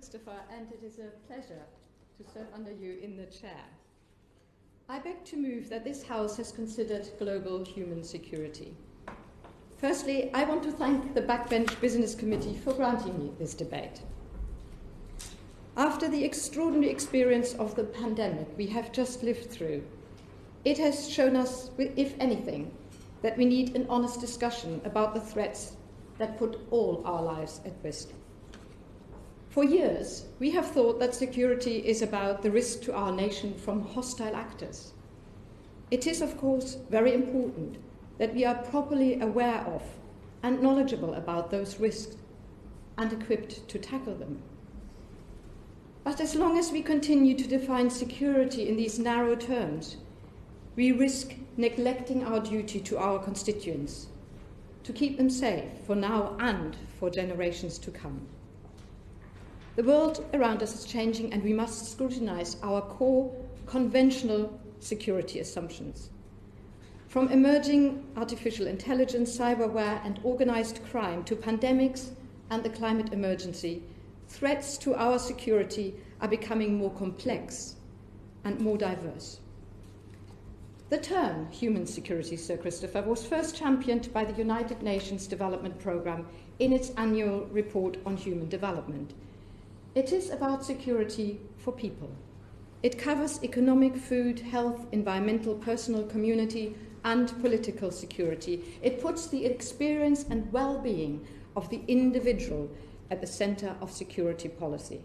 Christopher, and it is a pleasure to serve under you in the chair. I beg to move that this House has considered global human security. Firstly, I want to thank the Backbench Business Committee for granting me this debate. After the extraordinary experience of the pandemic we have just lived through, it has shown us, if anything, that we need an honest discussion about the threats that put all our lives at risk. For years, we have thought that security is about the risk to our nation from hostile actors. It is, of course, very important that we are properly aware of and knowledgeable about those risks and equipped to tackle them. But as long as we continue to define security in these narrow terms, we risk neglecting our duty to our constituents, to keep them safe for now and for generations to come. The world around us is changing, and we must scrutinize our core conventional security assumptions. From emerging artificial intelligence, cyberware, and organized crime to pandemics and the climate emergency, threats to our security are becoming more complex and more diverse. The term human security, Sir Christopher, was first championed by the United Nations Development Programme in its annual report on human development. It is about security for people. It covers economic, food, health, environmental, personal, community, and political security. It puts the experience and well-being of the individual at the center of security policy.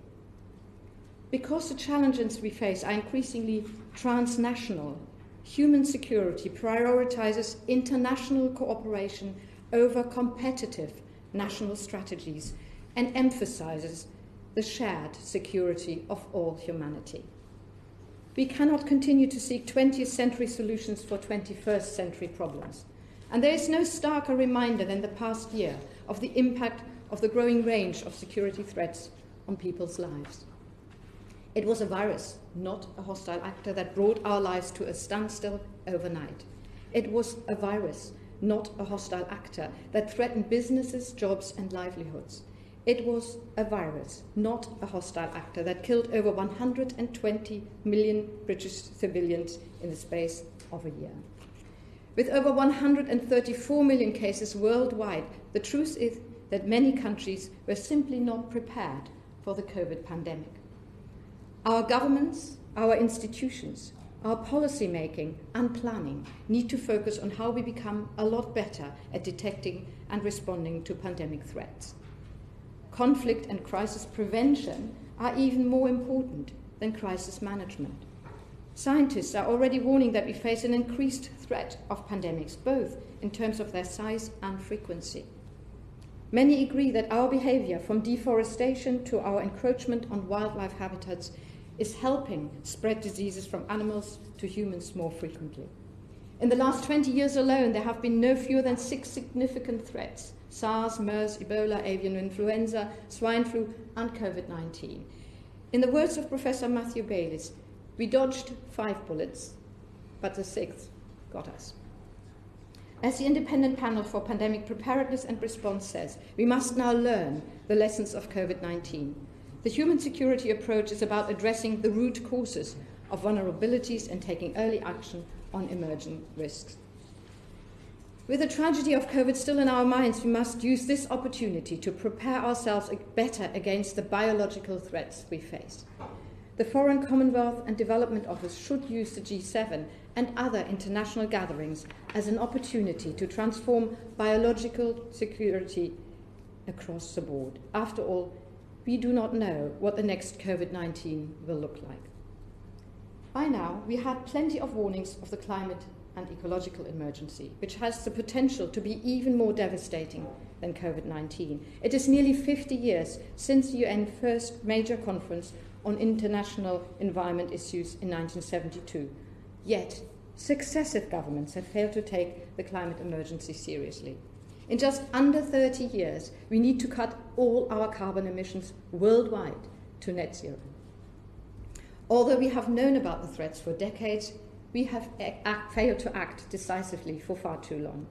Because the challenges we face are increasingly transnational, human security prioritizes international cooperation over competitive national strategies and emphasizes the shared security of all humanity. We cannot continue to seek 20th century solutions for 21st century problems. And there is no starker reminder than the past year of the impact of the growing range of security threats on people's lives. It was a virus, not a hostile actor, that brought our lives to a standstill overnight. It was a virus, not a hostile actor, that threatened businesses, jobs, and livelihoods. It was a virus, not a hostile actor, that killed over 120 million British civilians in the space of a year. With over 134 million cases worldwide, the truth is that many countries were simply not prepared for the COVID pandemic. Our governments, our institutions, our policy making and planning need to focus on how we become a lot better at detecting and responding to pandemic threats. Conflict and crisis prevention are even more important than crisis management. Scientists are already warning that we face an increased threat of pandemics, both in terms of their size and frequency. Many agree that our behavior, from deforestation to our encroachment on wildlife habitats, is helping spread diseases from animals to humans more frequently. In the last 20 years alone, there have been no fewer than 6 significant threats: SARS, MERS, Ebola, avian influenza, swine flu, and COVID-19. In the words of Professor Matthew Bayliss, we dodged 5 bullets, but the 6th got us. As the Independent Panel for Pandemic Preparedness and Response says, we must now learn the lessons of COVID-19. The human security approach is about addressing the root causes of vulnerabilities and taking early action on emerging risks. With the tragedy of COVID still in our minds, we must use this opportunity to prepare ourselves better against the biological threats we face. The Foreign, Commonwealth and Development Office should use the G7 and other international gatherings as an opportunity to transform biological security across the board. After all, we do not know what the next COVID-19 will look like. By now, we had plenty of warnings of the climate and ecological emergency, which has the potential to be even more devastating than COVID-19. It is nearly 50 years since the UN first major conference on international environment issues in 1972. Yet, successive governments have failed to take the climate emergency seriously. In just under 30 years, we need to cut all our carbon emissions worldwide to net zero. Although we have known about the threats for decades, we have failed to act decisively for far too long.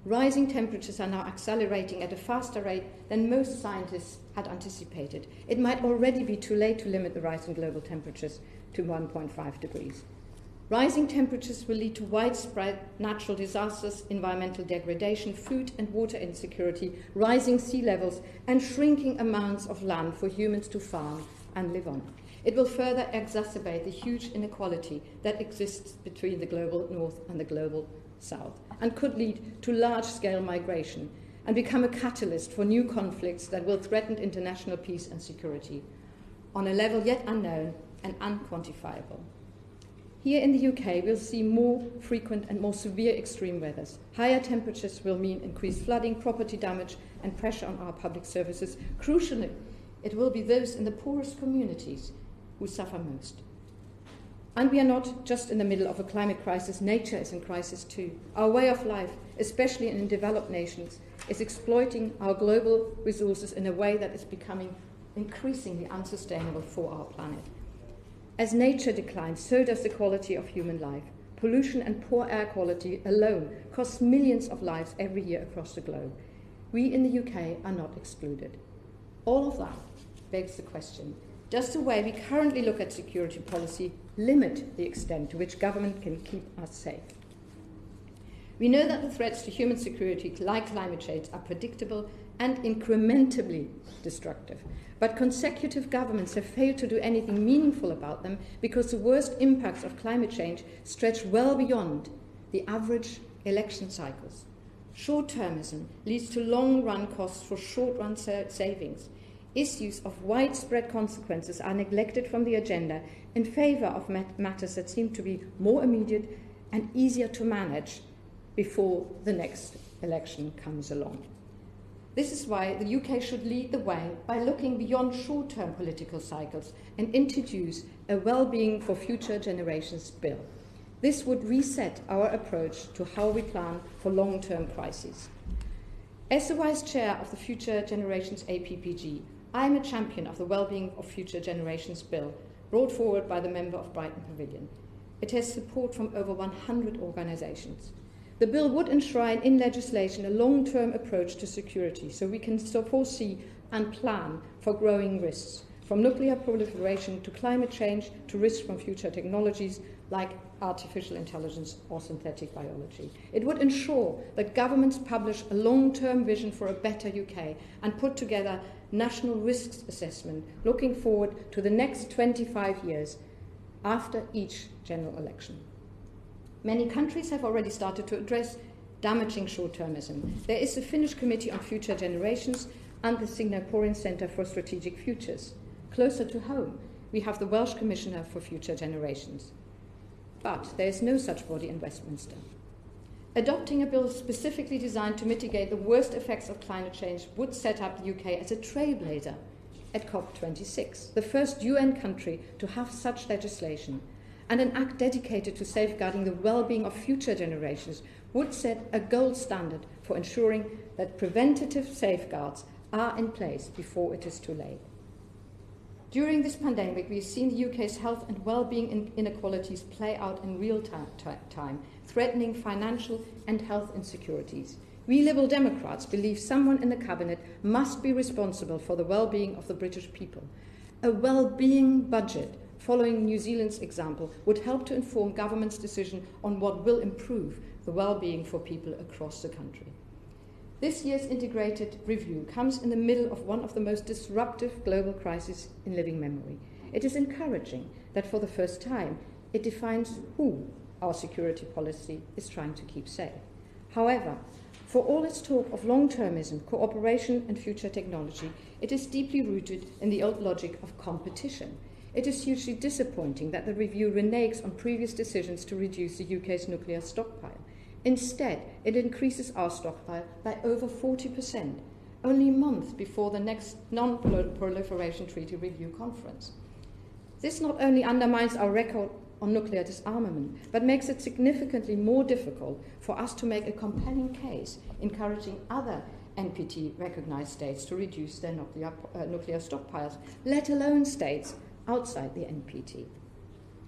Rising temperatures are now accelerating at a faster rate than most scientists had anticipated. It might already be too late to limit the rise in global temperatures to 1.5 degrees. Rising temperatures will lead to widespread natural disasters, environmental degradation, food and water insecurity, rising sea levels, and shrinking amounts of land for humans to farm and live on. It will further exacerbate the huge inequality that exists between the global north and the global south, and could lead to large-scale migration and become a catalyst for new conflicts that will threaten international peace and security on a level yet unknown and unquantifiable. Here in the UK, we'll see more frequent and more severe extreme weathers. Higher temperatures will mean increased flooding, property damage, and pressure on our public services. Crucially, it will be those in the poorest communities who suffer most. And we are not just in the middle of a climate crisis, nature is in crisis too. Our way of life, especially in developed nations, is exploiting our global resources in a way that is becoming increasingly unsustainable for our planet. As nature declines, so does the quality of human life. Pollution and poor air quality alone cost millions of lives every year across the globe. We in the UK are not excluded. All of that begs the question, does the way we currently look at security policy limit the extent to which government can keep us safe? We know that the threats to human security, like climate change, are predictable and incrementally destructive. But consecutive governments have failed to do anything meaningful about them because the worst impacts of climate change stretch well beyond the average election cycles. Short-termism leads to long-run costs for short-run savings. Issues of widespread consequences are neglected from the agenda in favour of matters that seem to be more immediate and easier to manage before the next election comes along. This is why the UK should lead the way by looking beyond short-term political cycles and introduce a well-being for future generations bill. This would reset our approach to how we plan for long-term crises. As the Vice Chair of the Future Generations APPG, I am a champion of the Well-being of Future Generations bill, brought forward by the member of Brighton Pavilion. It has support from over 100 organisations. The bill would enshrine in legislation a long-term approach to security so we can foresee and plan for growing risks, from nuclear proliferation to climate change to risks from future technologies like artificial intelligence or synthetic biology. It would ensure that governments publish a long-term vision for a better UK and put together national risks assessment looking forward to the next 25 years after each general election. Many countries have already started to address damaging short-termism. There is the Finnish Committee on Future Generations and the Singaporean Centre for Strategic Futures. Closer to home, we have the Welsh Commissioner for Future Generations. But there is no such body in Westminster. Adopting a bill specifically designed to mitigate the worst effects of climate change would set up the UK as a trailblazer at COP26, the first UN country to have such legislation, and an act dedicated to safeguarding the well-being of future generations would set a gold standard for ensuring that preventative safeguards are in place before it is too late. During this pandemic, we've seen the UK's health and well-being inequalities play out in real time, threatening financial and health insecurities. We Liberal Democrats believe someone in the Cabinet must be responsible for the well-being of the British people. A well-being budget, following New Zealand's example, would help to inform government's decision on what will improve the well-being for people across the country. This year's integrated review comes in the middle of one of the most disruptive global crises in living memory. It is encouraging that for the first time it defines who our security policy is trying to keep safe. However, for all its talk of long-termism, cooperation and future technology, it is deeply rooted in the old logic of competition. It is hugely disappointing that the review reneges on previous decisions to reduce the UK's nuclear stockpile. Instead, it increases our stockpile by over 40%, only a month before the next non-proliferation treaty review conference. This not only undermines our record on nuclear disarmament, but makes it significantly more difficult for us to make a compelling case encouraging other NPT-recognized states to reduce their nuclear stockpiles, let alone states outside the NPT.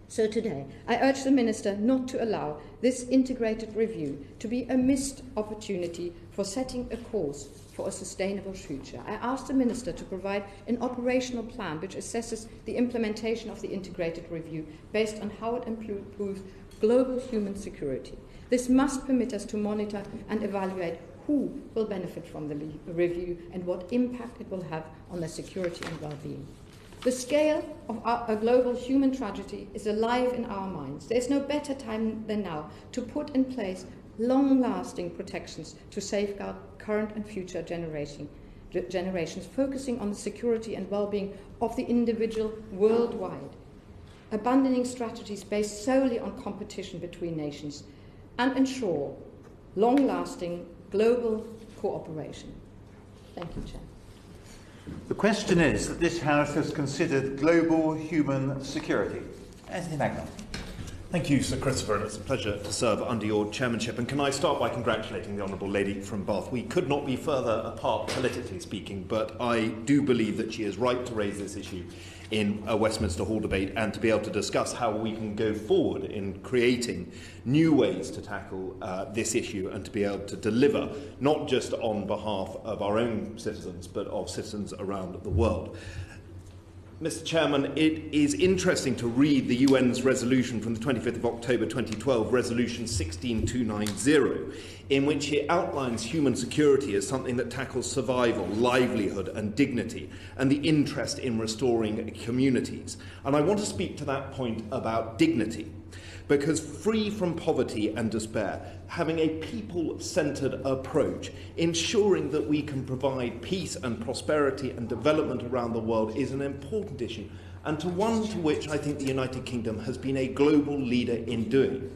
So today, I urge the Minister not to allow this integrated review to be a missed opportunity for setting a course for a sustainable future. I ask the Minister to provide an operational plan which assesses the implementation of the integrated review based on how it improves global human security. This must permit us to monitor and evaluate who will benefit from the review and what impact it will have on their security and well-being. The scale of a global human tragedy is alive in our minds. There is no better time than now to put in place long-lasting protections to safeguard current and future generations, focusing on the security and well-being of the individual worldwide, abandoning strategies based solely on competition between nations, and ensure long-lasting global cooperation. Thank you, Chair. The question is that this House has considered global human security. Anthony Magnan. Thank you, Sir Christopher, and it's a pleasure to serve under your chairmanship. And can I start by congratulating the Honourable Lady from Bath? We could not be further apart, politically speaking, but I do believe that she is right to raise this issue in a Westminster Hall debate and to be able to discuss how we can go forward in creating new ways to tackle this issue and to be able to deliver not just on behalf of our own citizens but of citizens around the world. Mr. Chairman, it is interesting to read the UN's resolution from the 25th of October 2012, Resolution 16290, in which it outlines human security as something that tackles survival, livelihood and dignity, and the interest in restoring communities. And I want to speak to that point about dignity, because free from poverty and despair, having a people-centred approach, ensuring that we can provide peace and prosperity and development around the world is an important issue, and to one to which I think the United Kingdom has been a global leader in doing.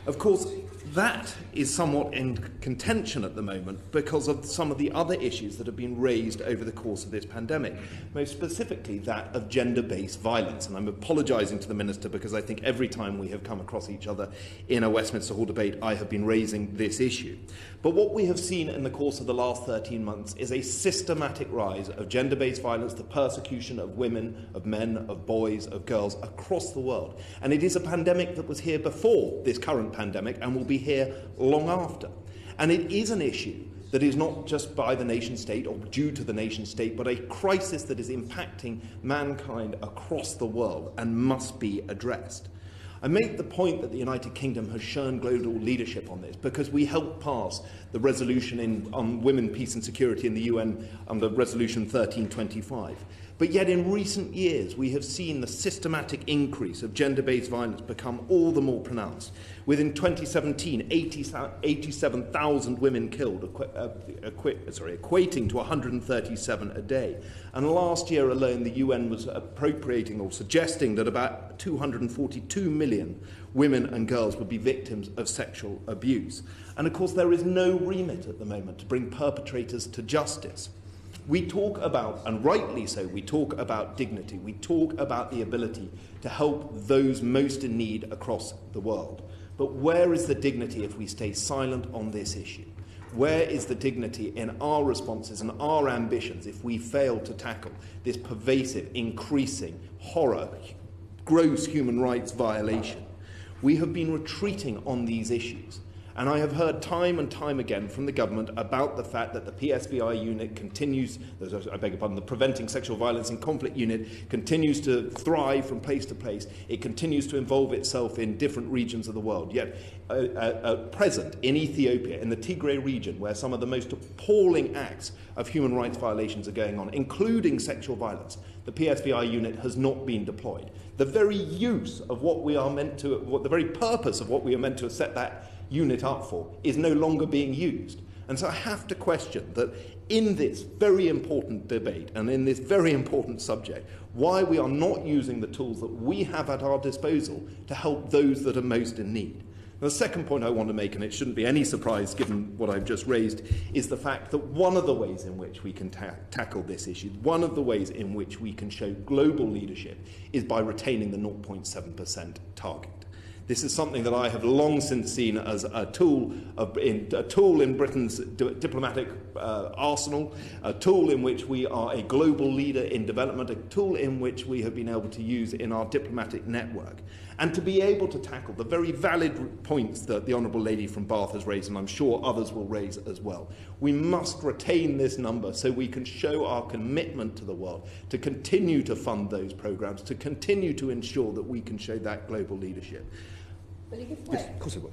Of course, that is somewhat in contention at the moment because of some of the other issues that have been raised over the course of this pandemic, most specifically that of gender-based violence. And I'm apologising to the Minister because I think every time we have come across each other in a Westminster Hall debate, I have been raising this issue. But what we have seen in the course of the last 13 months is a systematic rise of gender-based violence, the persecution of women, of men, of boys, of girls across the world. And it is a pandemic that was here before this current pandemic and will be here long after. And it is an issue that is not just by the nation state or due to the nation state, but a crisis that is impacting mankind across the world and must be addressed. I make the point that the United Kingdom has shown global leadership on this because we helped pass the resolution on women, peace and security in the UN under Resolution 1325. But yet in recent years we have seen the systematic increase of gender-based violence become all the more pronounced. Within 2017, 87,000 women killed, equating to 137 a day. And last year alone, the UN was appropriating or suggesting that about 242 million women and girls would be victims of sexual abuse. And of course, there is no remit at the moment to bring perpetrators to justice. We talk about, and rightly so, we talk about dignity. We talk about the ability to help those most in need across the world. But where is the dignity if we stay silent on this issue? Where is the dignity in our responses and our ambitions if we fail to tackle this pervasive, increasing horror, gross human rights violation? We have been retreating on these issues. And I have heard time and time again from the government about the fact that the PSVI unit continues, the Preventing Sexual Violence in Conflict unit continues to thrive from place to place. It continues to involve itself in different regions of the world. Yet at present in Ethiopia, in the Tigray region, where some of the most appalling acts of human rights violations are going on, including sexual violence, the PSVI unit has not been deployed. The very use of what we are meant to, the very purpose of what we are meant to set that unit up for is no longer being used. And so I have to question that in this very important debate and in this very important subject, why we are not using the tools that we have at our disposal to help those that are most in need. Now, the second point I want to make, and it shouldn't be any surprise given what I've just raised, is the fact that one of the ways in which we can tackle this issue, one of the ways in which we can show global leadership is by retaining the 0.7% target. This is something that I have long since seen as a tool in Britain's diplomatic arsenal, a tool in which we are a global leader in development, a tool in which we have been able to use in our diplomatic network. and to be able to tackle the very valid points that the Honourable Lady from Bath has raised, and I'm sure others will raise as well. We must retain this number so we can show our commitment to the world, to continue to fund those programmes, to continue to ensure that we can show that global leadership. Yes, of course I will.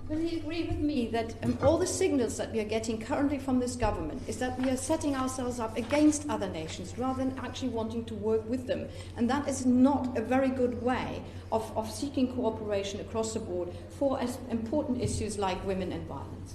Will you agree with me that all the signals that we are getting currently from this government is that we are setting ourselves up against other nations rather than actually wanting to work with them? And that is not a very good way of seeking cooperation across the board for as important issues like women and violence.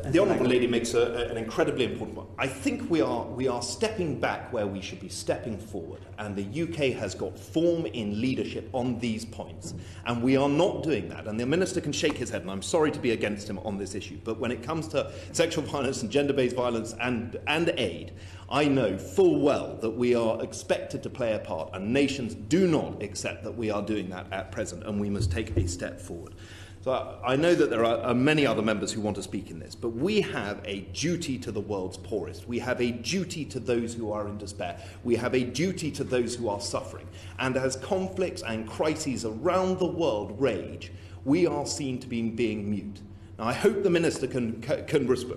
The Honourable Lady makes an incredibly important point. I think we are stepping back where we should be stepping forward, and the UK has got form in leadership on these points, and we are not doing that. And the Minister can shake his head, and I'm sorry to be against him on this issue, but when it comes to sexual violence and gender-based violence and aid, I know full well that we are expected to play a part, and nations do not accept that we are doing that at present, and we must take a step forward. So I know that there are many other members who want to speak in this, but we have a duty to the world's poorest. We have a duty to those who are in despair. We have a duty to those who are suffering. And as conflicts and crises around the world rage, we are seen to be being mute. Now, I hope the Minister can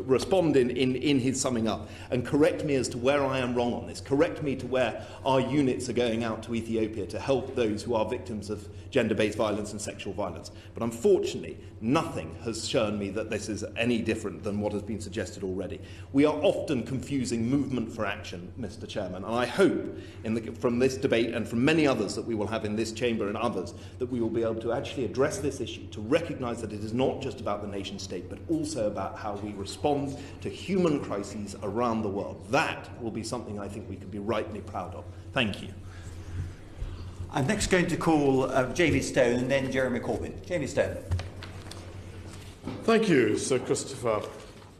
respond in his summing up and correct me as to where I am wrong on this, correct me to where our units are going out to Ethiopia to help those who are victims of gender-based violence and sexual violence. But unfortunately, nothing has shown me that this is any different than what has been suggested already. We are often confusing movement for action, Mr. Chairman, and I hope from this debate and from many others that we will have in this chamber and others that we will be able to actually address this issue, to recognise that it is not just about the nation state, but also about how we respond to human crises around the world. That will be something I think we can be rightly proud of. Thank you. I'm next going to call Jamie Stone and then Jeremy Corbyn. Jamie Stone. Thank you, Sir Christopher.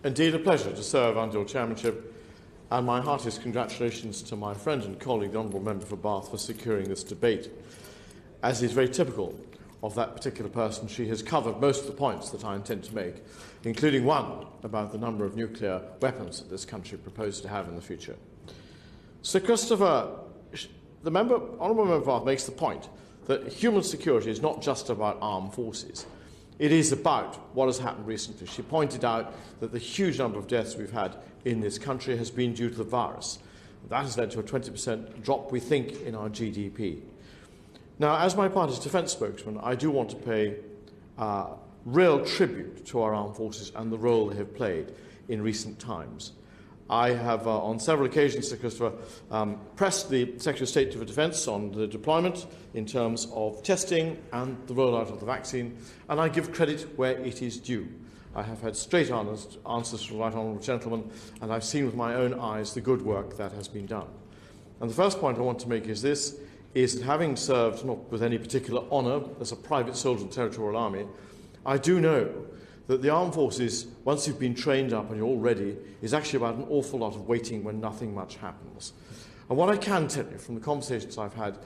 Indeed a pleasure to serve under your chairmanship, and my heartiest congratulations to my friend and colleague, the Honourable Member for Bath, for securing this debate. As is very typical of that particular person, she has covered most of the points that I intend to make, including one about the number of nuclear weapons that this country proposes to have in the future. Sir Christopher, the Honourable Member for Bath makes the point that human security is not just about armed forces. It is about what has happened recently. She pointed out that the huge number of deaths we've had in this country has been due to the virus. That has led to a 20% drop, we think, in our GDP. Now, as my party's defence spokesman, I do want to pay real tribute to our armed forces and the role they have played in recent times. I have, on several occasions, Sir Christopher, pressed the Secretary of State for Defence on the deployment in terms of testing and the rollout of the vaccine, and I give credit where it is due. I have had straight answers from the Right Honourable Gentleman, and I've seen with my own eyes the good work that has been done. And the first point I want to make is this, is that having served, not with any particular honour, as a private soldier in the Territorial Army, I do know that the armed forces, once you've been trained up and you're all ready, is actually about an awful lot of waiting when nothing much happens. And what I can tell you from the conversations I've had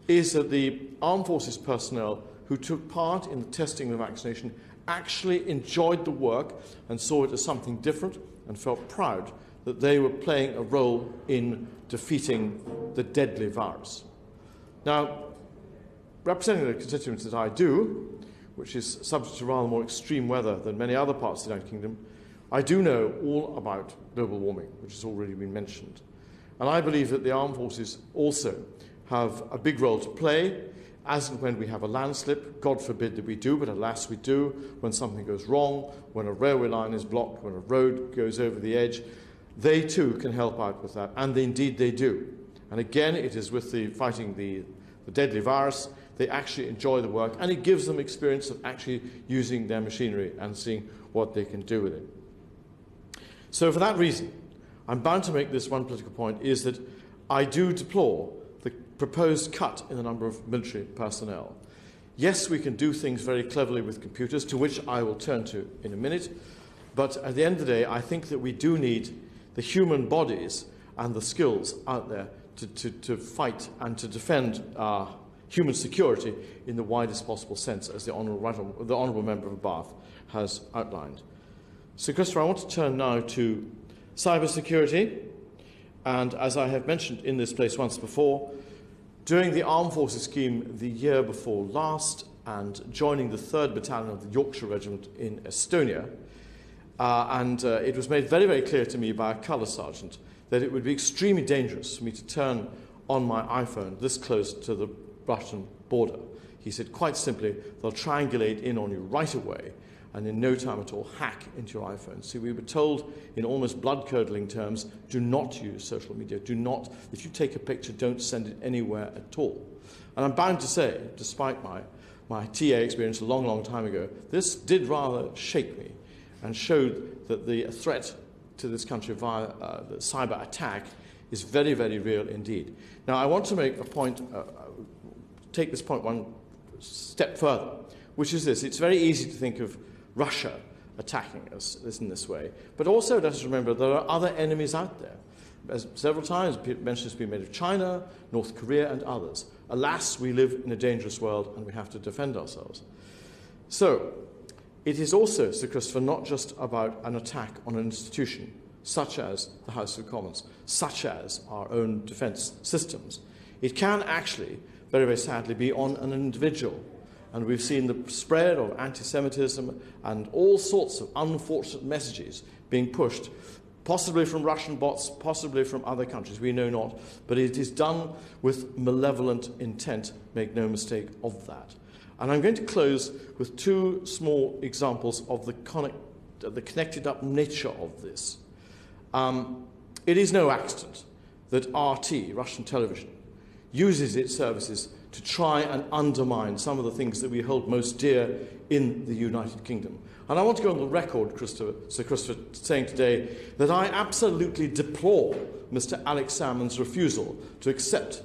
is that the armed forces personnel who took part in the testing of the vaccination actually enjoyed the work and saw it as something different and felt proud that they were playing a role in defeating the deadly virus. Now, representing the constituents that I do, which is subject to rather more extreme weather than many other parts of the United Kingdom, I do know all about global warming, which has already been mentioned. And I believe that the armed forces also have a big role to play, as and when we have a landslip. God forbid that we do, but alas we do, when something goes wrong, when a railway line is blocked, when a road goes over the edge. They too can help out with that, and indeed they do. And again, it is with the fighting the deadly virus. They actually enjoy the work, and it gives them experience of actually using their machinery and seeing what they can do with it. So for that reason, I'm bound to make this one political point, is that I do deplore the proposed cut in the number of military personnel. Yes, we can do things very cleverly with computers, to which I will turn to in a minute, but at the end of the day, I think that we do need the human bodies and the skills out there to fight and to defend human security in the widest possible sense, as the Honourable Member of Bath has outlined. So, Christopher, I want to turn now to cyber security, and as I have mentioned in this place once before, Doing the Armed Forces scheme the year before last and joining the 3rd Battalion of the Yorkshire Regiment in Estonia. It was made very, very clear to me by a colour sergeant that it would be extremely dangerous for me to turn on my iPhone this close to the Russian border. He said, quite simply, they'll triangulate in on you right away and in no time at all hack into your iPhone. So we were told in almost blood-curdling terms, do not use social media. Do not, if you take a picture, don't send it anywhere at all. And I'm bound to say, despite my TA experience a long, long time ago, this did rather shake me and showed that the threat to this country via the cyber attack is very, very real indeed. Now, I want to make a point, take this point one step further, which is this. It's very easy to think of Russia attacking us in this way, but also let us remember there are other enemies out there. As several times mention has been made of China, North Korea, and others. Alas, we live in a dangerous world and we have to defend ourselves. So, it is also, Sir Christopher, not just about an attack on an institution, such as the House of Commons, such as our own defence systems. It can actually, very, very sadly, be on an individual. And we've seen the spread of anti-Semitism and all sorts of unfortunate messages being pushed, possibly from Russian bots, possibly from other countries, we know not. But it is done with malevolent intent, make no mistake of that. And I'm going to close with two small examples of the connected up nature of this. It is no accident that RT, Russian television, uses its services to try and undermine some of the things that we hold most dear in the United Kingdom. And I want to go on the record, Sir Christopher, saying today that I absolutely deplore Mr. Alex Salmond's refusal to accept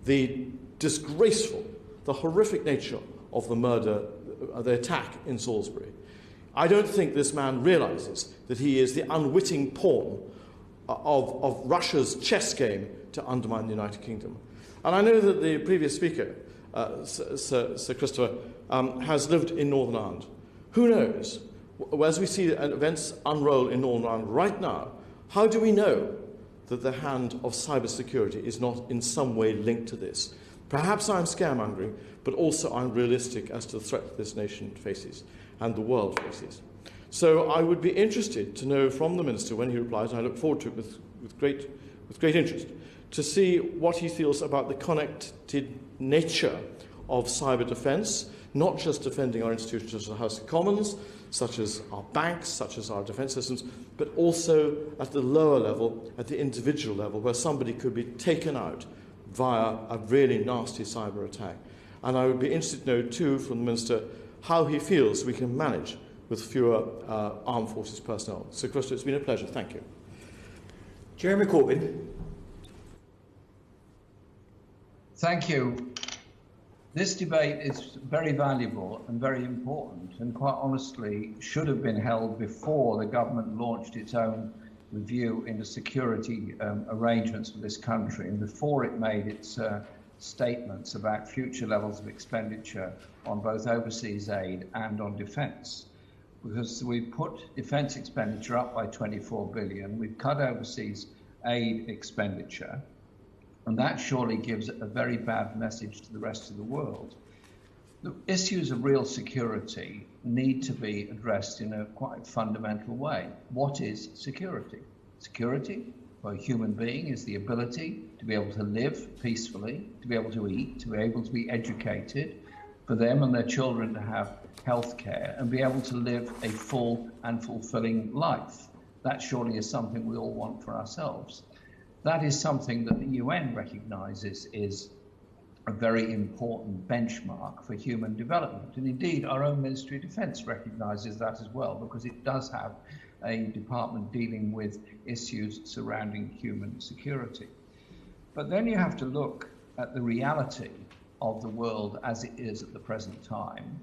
the disgraceful, the horrific nature of the murder, the attack in Salisbury. I don't think this man realises that he is the unwitting pawn of Russia's chess game to undermine the United Kingdom. And I know that the previous speaker, Sir Christopher, has lived in Northern Ireland. Who knows? As we see events unroll in Northern Ireland right now, how do we know that the hand of cybersecurity is not in some way linked to this? Perhaps I'm scaremongering, but also I'm realistic as to the threat this nation faces and the world faces. So I would be interested to know from the Minister when he replies, and I look forward to it with great interest, to see what he feels about the connected nature of cyber defence, not just defending our institutions such as the House of Commons, such as our banks, such as our defence systems, but also at the lower level, at the individual level, where somebody could be taken out via a really nasty cyber attack. And I would be interested to know, too, from the Minister, how he feels we can manage with fewer armed forces personnel. Sir Christopher, it's been a pleasure. Thank you. Jeremy Corbyn. Thank you. This debate is very valuable and very important, and quite honestly should have been held before the government launched its own review into security arrangements for this country, and before it made its statements about future levels of expenditure on both overseas aid and on defence. Because we put defence expenditure up by 24 billion, we've cut overseas aid expenditure, and that surely gives a very bad message to the rest of the world. The issues of real security need to be addressed in a quite fundamental way. What is security? Security for a human being is the ability to be able to live peacefully, to be able to eat, to be able to be educated, for them and their children to have health care and be able to live a full and fulfilling life. That surely is something we all want for ourselves. That is something that the UN recognises is a very important benchmark for human development. And indeed, our own Ministry of Defence recognises that as well, because it does have a department dealing with issues surrounding human security. But then you have to look at the reality of the world as it is at the present time.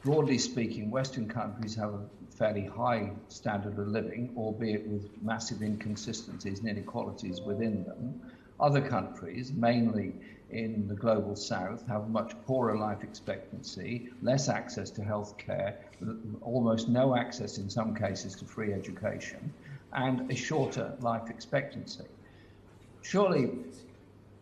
Broadly speaking, Western countries have a fairly high standard of living, albeit with massive inconsistencies and inequalities within them. Other countries, mainly in the global south, have much poorer life expectancy, less access to health care, almost no access in some cases to free education, and a shorter life expectancy. Surely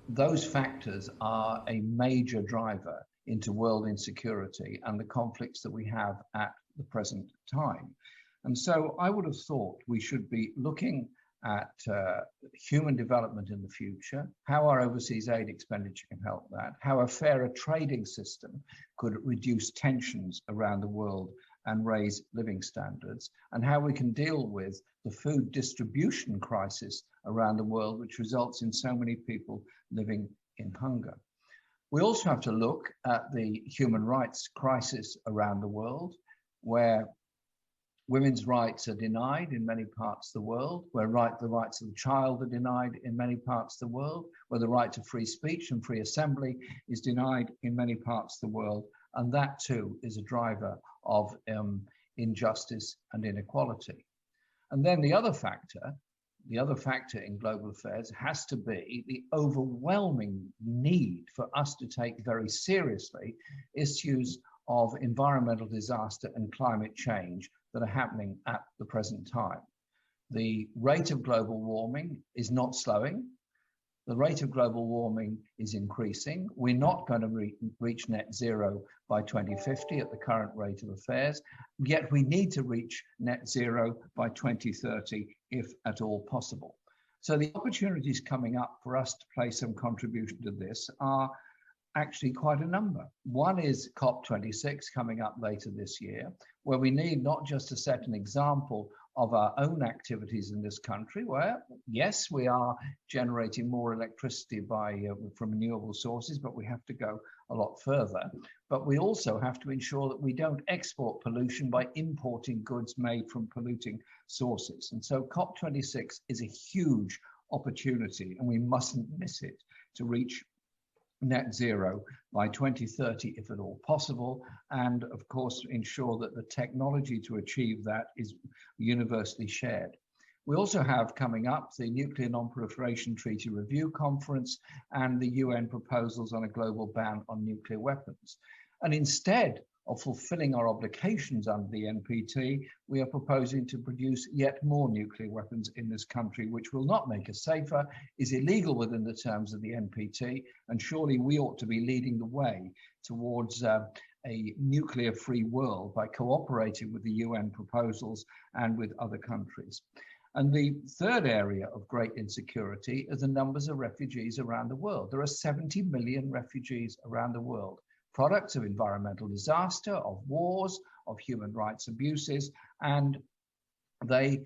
those factors are a major driver into world insecurity and the conflicts that we have at the present time. And so I would have thought we should be looking at human development in the future, how our overseas aid expenditure can help that, how a fairer trading system could reduce tensions around the world and raise living standards, and how we can deal with the food distribution crisis around the world, which results in so many people living in hunger. We also have to look at the human rights crisis around the world, where women's rights are denied in many parts of the world, where the rights of the child are denied in many parts of the world, where the right to free speech and free assembly is denied in many parts of the world. And that too is a driver of injustice and inequality. And then the other factor in global affairs has to be the overwhelming need for us to take very seriously issues of environmental disaster and climate change that are happening at the present time. The rate of global warming is not slowing. The rate of global warming is increasing. We're not going to reach net zero by 2050 at the current rate of affairs, yet we need to reach net zero by 2030 if at all possible. So the opportunities coming up for us to play some contribution to this are actually quite a number. One is COP26 coming up later this year, where we need not just to set an example of our own activities in this country, where yes, we are generating more electricity from renewable sources, but we have to go a lot further. But we also have to ensure that we don't export pollution by importing goods made from polluting sources. And so COP26 is a huge opportunity, and we mustn't miss it, to reach net zero by 2030, if at all possible, and of course ensure that the technology to achieve that is universally shared. We also have coming up the Nuclear Non-Proliferation Treaty Review Conference and the UN proposals on a global ban on nuclear weapons. And instead of fulfilling our obligations under the NPT, we are proposing to produce yet more nuclear weapons in this country, which will not make us safer, is illegal within the terms of the NPT, and surely we ought to be leading the way towards a nuclear-free world by cooperating with the UN proposals and with other countries. And the third area of great insecurity is the numbers of refugees around the world. There are 70 million refugees around the world, products of environmental disaster, of wars, of human rights abuses, and they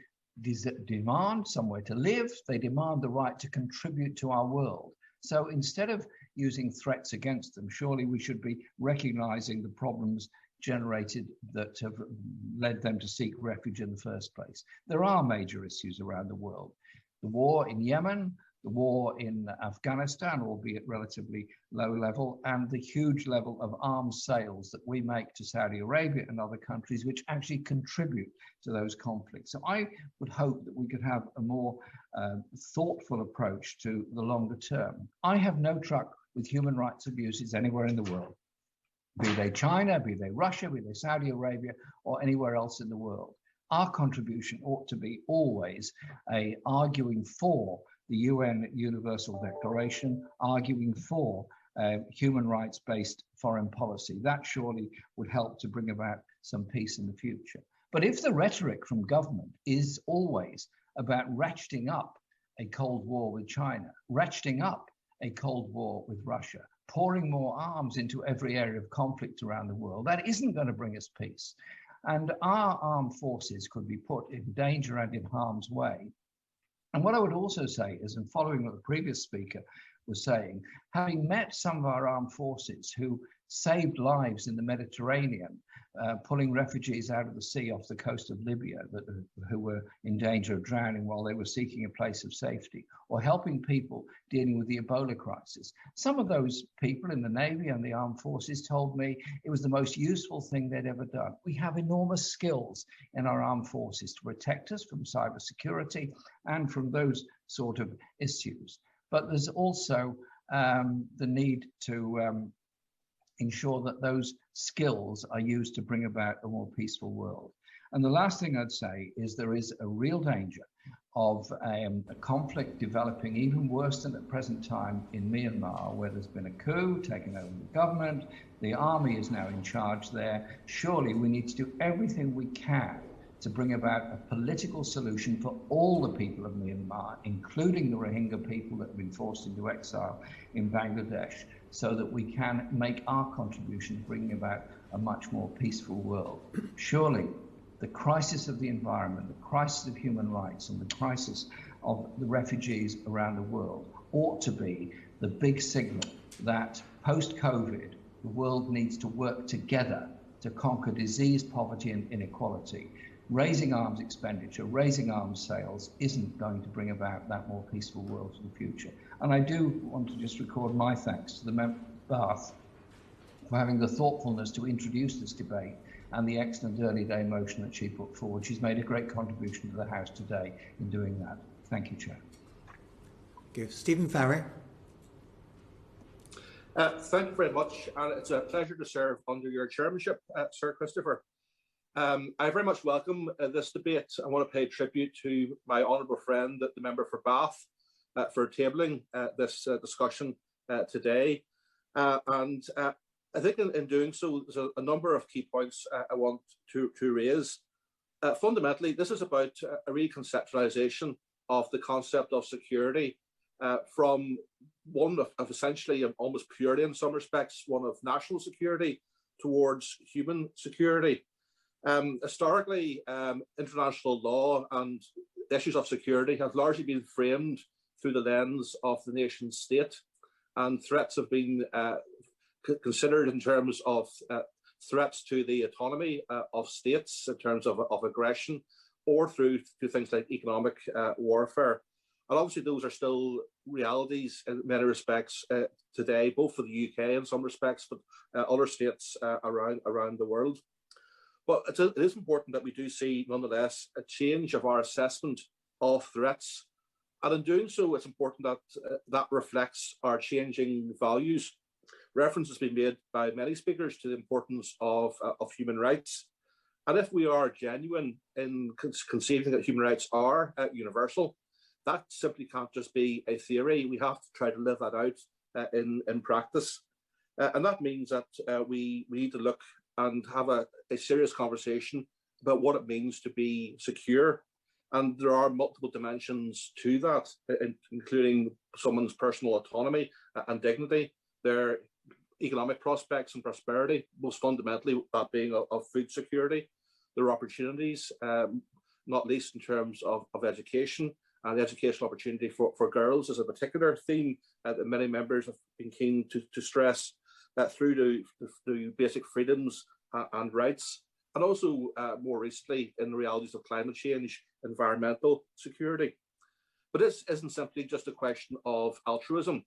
demand somewhere to live, they demand the right to contribute to our world. So instead of using threats against them, surely we should be recognizing the problems generated that have led them to seek refuge in the first place. There are major issues around the world. The war in Yemen, the war in Afghanistan, albeit relatively low level, and the huge level of arms sales that we make to Saudi Arabia and other countries, which actually contribute to those conflicts. So I would hope that we could have a more thoughtful approach to the longer term. I have no truck with human rights abuses anywhere in the world, be they China, be they Russia, be they Saudi Arabia, or anywhere else in the world. Our contribution ought to be always arguing for the UN Universal Declaration, arguing for human rights-based foreign policy. That surely would help to bring about some peace in the future. But if the rhetoric from government is always about ratcheting up a Cold War with China, ratcheting up a Cold War with Russia, pouring more arms into every area of conflict around the world, that isn't going to bring us peace. And our armed forces could be put in danger and in harm's way. And what I would also say is, in following what the previous speaker was saying, having met some of our armed forces who saved lives in the Mediterranean, pulling refugees out of the sea off the coast of Libya who were in danger of drowning while they were seeking a place of safety, or helping people dealing with the Ebola crisis. Some of those people in the Navy and the armed forces told me it was the most useful thing they'd ever done. We have enormous skills in our armed forces to protect us from cybersecurity and from those sort of issues. But there's also the need to ensure that those skills are used to bring about a more peaceful world. And the last thing I'd say is there is a real danger of a conflict developing even worse than at present time in Myanmar, where there's been a coup, taken over the government, the army is now in charge there. Surely we need to do everything we can to bring about a political solution for all the people of Myanmar, including the Rohingya people that have been forced into exile in Bangladesh, so that we can make our contribution bringing about a much more peaceful world. Surely the crisis of the environment, the crisis of human rights, and the crisis of the refugees around the world ought to be the big signal that post-COVID, the world needs to work together to conquer disease, poverty, and inequality. Raising arms expenditure, raising arms sales isn't going to bring about that more peaceful world for the future. And I do want to just record my thanks to the member Bath for having the thoughtfulness to introduce this debate and the excellent early day motion that she put forward. She's made a great contribution to the House today in doing that. Thank you, Chair. Thank you. Stephen Farrer. Thank you very much, and it's a pleasure to serve under your chairmanship, Sir Christopher. I very much welcome this debate. I want to pay tribute to my honourable friend, the member for Bath, for tabling this discussion today. I think in doing so, there's a number of key points I want to raise. Fundamentally, this is about a reconceptualisation of the concept of security from one of essentially, almost purely in some respects, one of national security towards human security. Historically, international law and issues of security have largely been framed through the lens of the nation state, and threats have been considered in terms of threats to the autonomy of states in terms of aggression, or through things like economic warfare. And obviously those are still realities in many respects today, both for the UK in some respects, but other states around the world. But it is important that we do see, nonetheless, a change of our assessment of threats. And in doing so, it's important that that reflects our changing values. Reference has been made by many speakers to the importance of human rights. And if we are genuine in conceiving that human rights are universal, that simply can't just be a theory. We have to try to live that out in practice. And that means that we need to look and have a serious conversation about what it means to be secure. And there are multiple dimensions to that, including someone's personal autonomy and dignity, their economic prospects and prosperity, most fundamentally that being of food security, their opportunities, not least in terms of education, and the educational opportunity for girls is a particular theme that many members have been keen to stress, through to basic freedoms and rights, and also more recently in the realities of climate change, environmental security. But this isn't simply just a question of altruism.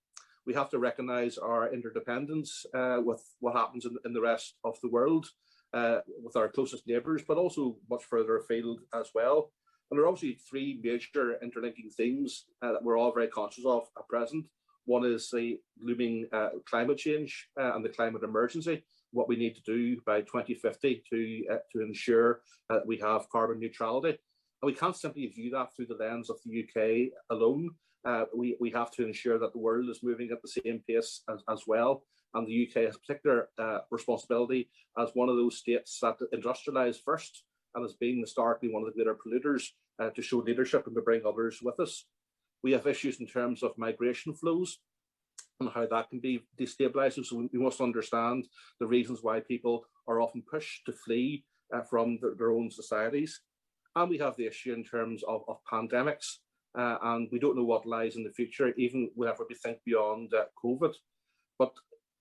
We have to recognise our interdependence with what happens in the rest of the world, with our closest neighbours, but also much further afield as well. And there are obviously three major interlinking themes that we're all very conscious of at present. One is the looming climate change and the climate emergency, what we need to do by 2050 to ensure that we have carbon neutrality. And we can't simply view that through the lens of the UK alone. We have to ensure that the world is moving at the same pace as well. And the UK has particular responsibility as one of those states that industrialised first and has been historically one of the greater polluters to show leadership and to bring others with us. We have issues in terms of migration flows and how that can be destabilising. So we must understand the reasons why people are often pushed to flee from their own societies. And we have the issue in terms of pandemics, and we don't know what lies in the future, even whenever we think beyond COVID. But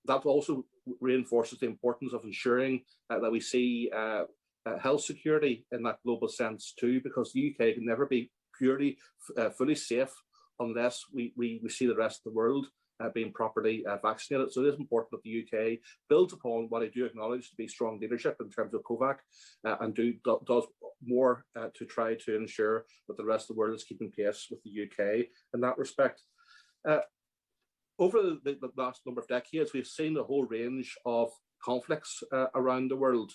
that also reinforces the importance of ensuring that we see health security in that global sense too, because the UK can never be purely, fully safe unless we see the rest of the world being properly vaccinated. So it is important that the UK builds upon what I do acknowledge to be strong leadership in terms of COVAX and does more to try to ensure that the rest of the world is keeping pace with the UK in that respect. Over the last number of decades, we've seen a whole range of conflicts around the world,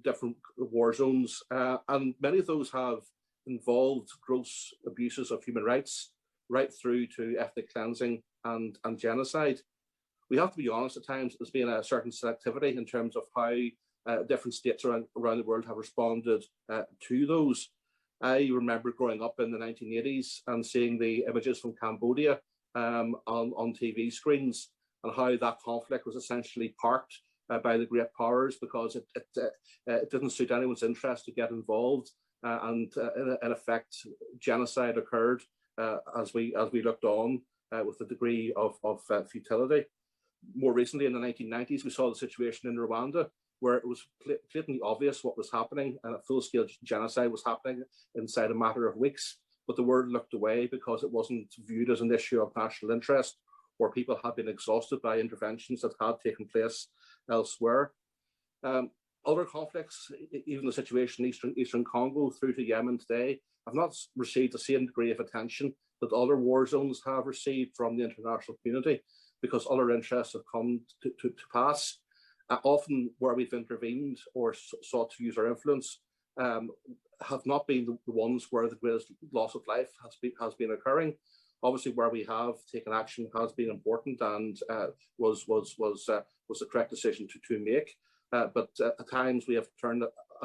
different war zones, and many of those have involved gross abuses of human rights, right through to ethnic cleansing and genocide. We have to be honest, at times there's been a certain selectivity in terms of how different states around the world have responded to those. I remember growing up in the 1980s and seeing the images from Cambodia on TV screens, and how that conflict was essentially parked by the great powers because it didn't suit anyone's interest to get involved, and in effect, genocide occurred as we looked on with a degree of futility. More recently, in the 1990s, we saw the situation in Rwanda, where it was blatantly obvious what was happening, and a full-scale genocide was happening inside a matter of weeks. But the world looked away because it wasn't viewed as an issue of national interest, or people had been exhausted by interventions that had taken place elsewhere. Other conflicts, even the situation in Eastern Congo through to Yemen today, have not received the same degree of attention that other war zones have received from the international community, because other interests have come to pass. Often where we've intervened or sought to use our influence have not been the ones where the greatest loss of life has been occurring. Obviously, where we have taken action has been important and was the correct decision to make. But at times we have turned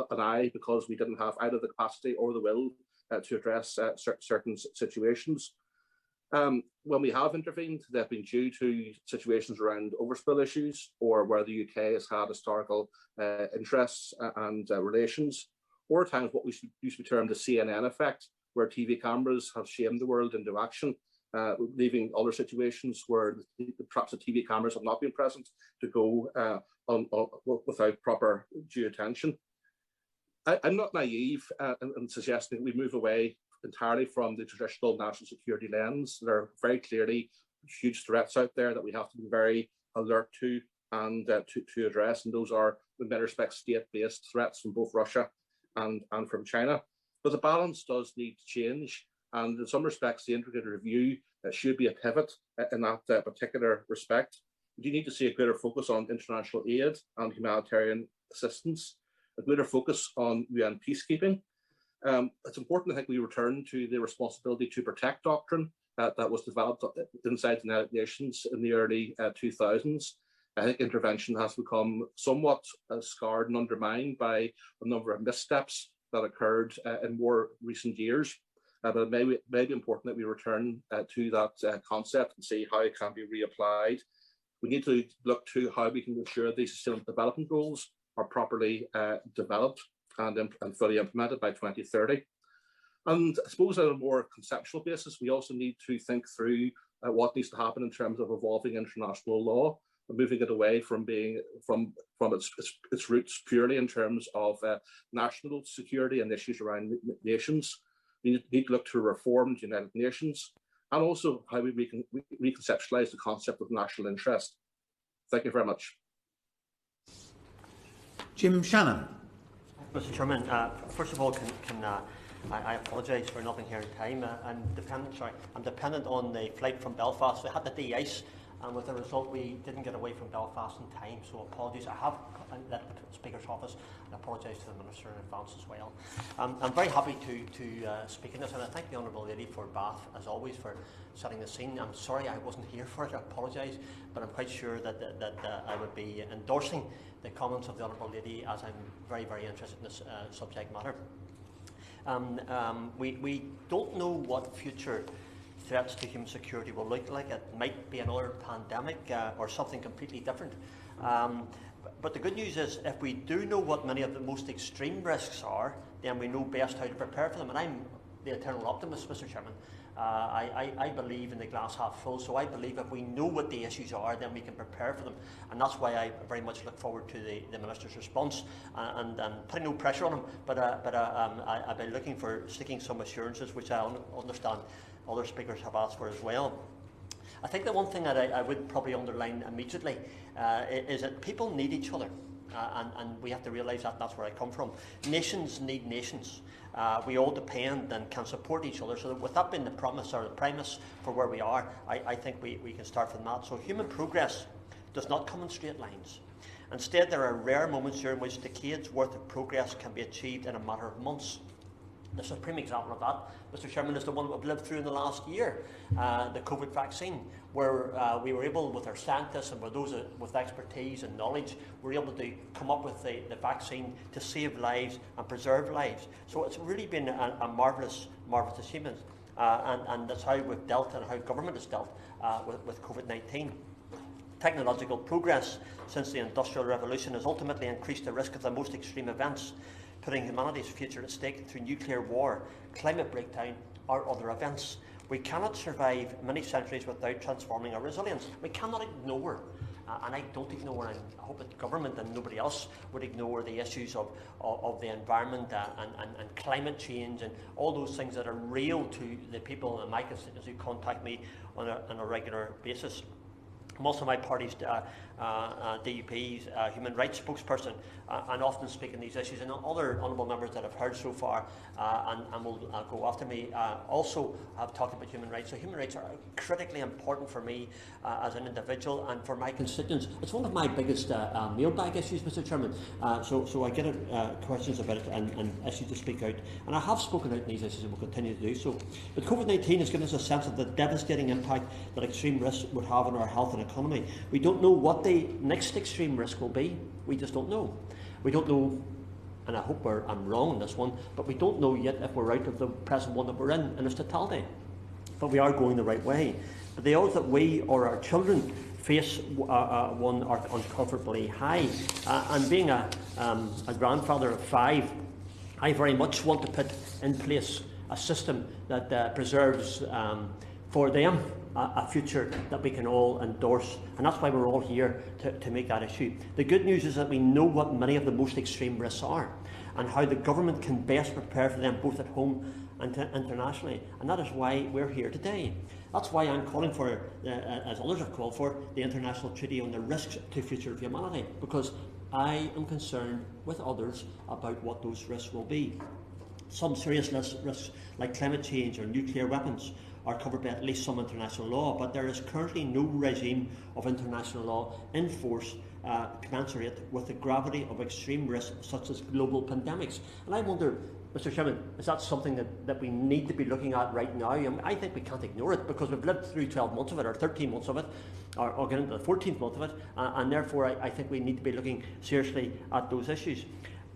an eye because we didn't have either the capacity or the will to address certain situations. When we have intervened, they've been due to situations around overspill issues, or where the UK has had historical interests and relations, or at times what we used to be termed the CNN effect, where TV cameras have shamed the world into action, leaving other situations where perhaps the TV cameras have not been present to go without proper due attention. I'm not naive in suggesting we move away entirely from the traditional national security lens. There are very clearly huge threats out there that we have to be very alert to and to address, and those are, in many respects, state-based threats from both Russia and from China. But the balance does need to change, and in some respects, the integrated review should be a pivot in that particular respect. We do need to see a greater focus on international aid and humanitarian assistance, a greater focus on UN peacekeeping. It's important, I think, we return to the responsibility to protect doctrine that was developed inside the United Nations in the early 2000s. I think intervention has become somewhat scarred and undermined by a number of missteps that occurred in more recent years. But it may be important that we return to that concept and see how it can be reapplied. We need to look to how we can ensure these Sustainable Development Goals are properly developed and fully implemented by 2030. And I suppose on a more conceptual basis, we also need to think through what needs to happen in terms of evolving international law, and moving it away from being from its roots purely in terms of national security and issues around nations. We need to look to reform the United Nations, and also how we reconceptualize the concept of national interest. Thank you very much. Jim Shannon. Mr. Chairman, first of all, I apologise for not being here in time. I'm dependent on the flight from Belfast. We had the de-ice, and with the result, we didn't get away from Belfast in time. So apologies. I have let the Speaker's office and apologise to the Minister in advance as well. I'm very happy to speak in this, and I thank the Honourable Lady for Bath, as always, for setting the scene. I'm sorry I wasn't here for it. I apologise, but I'm quite sure that I would be endorsing the comments of the Honourable Lady, as I'm very, very interested in this subject matter. We don't know what future threats to human security will look like. It might be another pandemic or something completely different. But the good news is, if we do know what many of the most extreme risks are, then we know best how to prepare for them. And I'm the eternal optimist, Mr. Chairman. I believe in the glass half full, so I believe if we know what the issues are, then we can prepare for them. And that's why I very much look forward to the Minister's response, and putting no pressure on him, but I've been looking for seeking some assurances, which I understand other speakers have asked for as well. I think the one thing that I would probably underline immediately is that people need each other. And we have to realise that. That's where I come from. Nations need nations. We all depend and can support each other. So with that being the promise or the premise for where we are, I think we can start from that. So human progress does not come in straight lines. Instead, there are rare moments during which decades worth of progress can be achieved in a matter of months. The supreme example of that, Mr. Chairman, is the one that we've lived through in the last year, the COVID vaccine, where we were able, with our scientists and with those with expertise and knowledge, we were able to come up with the vaccine to save lives and preserve lives. So it's really been a marvellous achievement, and that's how we've dealt and how government has dealt with COVID-19. Technological progress since the Industrial Revolution has ultimately increased the risk of the most extreme events, putting humanity's future at stake through nuclear war, climate breakdown, or other events. We cannot survive many centuries without transforming our resilience. We cannot ignore, and I don't ignore, and I hope that government and nobody else would ignore the issues of the environment and climate change and all those things that are real to the people and my constituents who contact me on a regular basis. I'm also my party's DUP's human rights spokesperson, and often speak on these issues. And other honourable members that I've heard so far and will go after me also have talked about human rights. So human rights are critically important for me as an individual and for my constituents. It's one of my biggest mailbag issues, Mr. Chairman. So I get questions about it and issues to speak out. And I have spoken out on these issues and will continue to do so. But COVID-19 has given us a sense of the devastating impact that extreme risks would have on our health and economy. We don't know what the next extreme risk will be. We just don't know. We don't know, and I hope I'm wrong on this one, but we don't know yet if we're out of the present one that we're in its totality. But we are going the right way. But the odds that we or our children face one are uncomfortably high. And being a grandfather of 5, I very much want to put in place a system that preserves for them a future that we can all endorse, and that's why we're all here to make that issue. The good news is that we know what many of the most extreme risks are and how the government can best prepare for them both at home and internationally, and that is why we're here today. That's why I'm calling for, as others have called for, the International Treaty on the Risks to Future of Humanity, because I am concerned with others about what those risks will be. Some serious risks like climate change or nuclear weapons are covered by at least some international law, but there is currently no regime of international law in force commensurate with the gravity of extreme risks such as global pandemics. And I wonder, Mr. Chairman, is that something that we need to be looking at right now? I mean, I think we can't ignore it because we've lived through 12 months of it, or 13 months of it, or getting into the 14th month of it, and therefore I think we need to be looking seriously at those issues.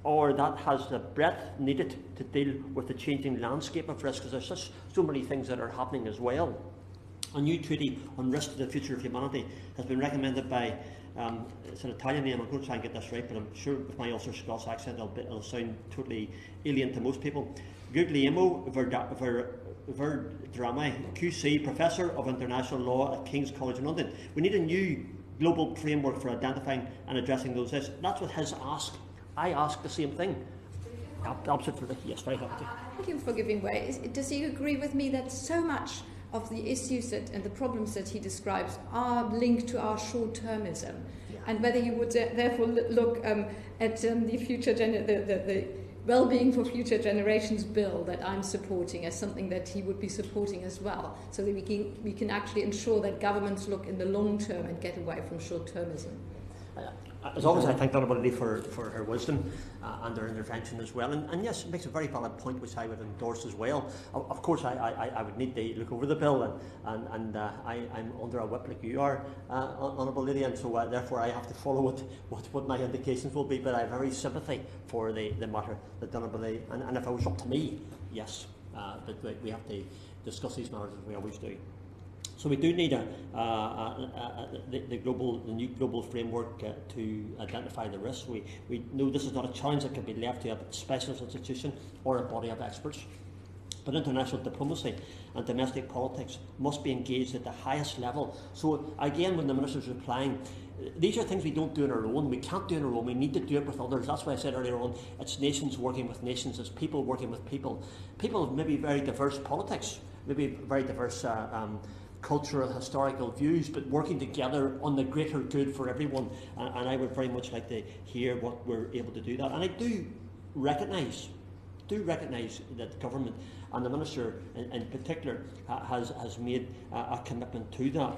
Or that has the breadth needed to deal with the changing landscape of risk, because there's so many things that are happening as well. A new treaty on risk to the future of humanity has been recommended by, it's an Italian name, I'm going to try and get this right, but I'm sure with my Ulster Scots accent it'll sound totally alien to most people. Guglielmo Verdrame, QC, Professor of International Law at King's College in London. We need a new global framework for identifying and addressing those issues. That's what his ask. I ask the same thing. Absolutely, yes, very happy. Thank you for giving way. Does he agree with me that so much of the issues and the problems that he describes are linked to our short-termism? Yeah. And whether you would therefore look at the future the well-being for future generations bill that I'm supporting as something that he would be supporting as well, so that we can actually ensure that governments look in the long term and get away from short-termism. As always, I thank the Honourable Lady for her wisdom and her intervention as well. And yes, it makes a very valid point, which I would endorse as well. Of course, I would need to look over the bill, and I'm under a whip like you are, Honourable Lady, and so therefore I have to follow what my indications will be. But I have very sympathy for the matter that the Honourable Lady, and if it was up to me, yes, but we have to discuss these matters as we always do. So we do need the new global framework to identify the risks. We know this is not a challenge that can be left to a specialist institution or a body of experts. But international diplomacy and domestic politics must be engaged at the highest level. So again, when the Minister's replying, these are things we don't do on our own. We can't do on our own. We need to do it with others. That's why I said earlier on, it's nations working with nations. It's people working with people. People with maybe very diverse politics, maybe very diverse cultural, historical views, but working together on the greater good for everyone. And I would very much like to hear what we're able to do that. And I do recognise that government and the Minister in particular has made a commitment to that.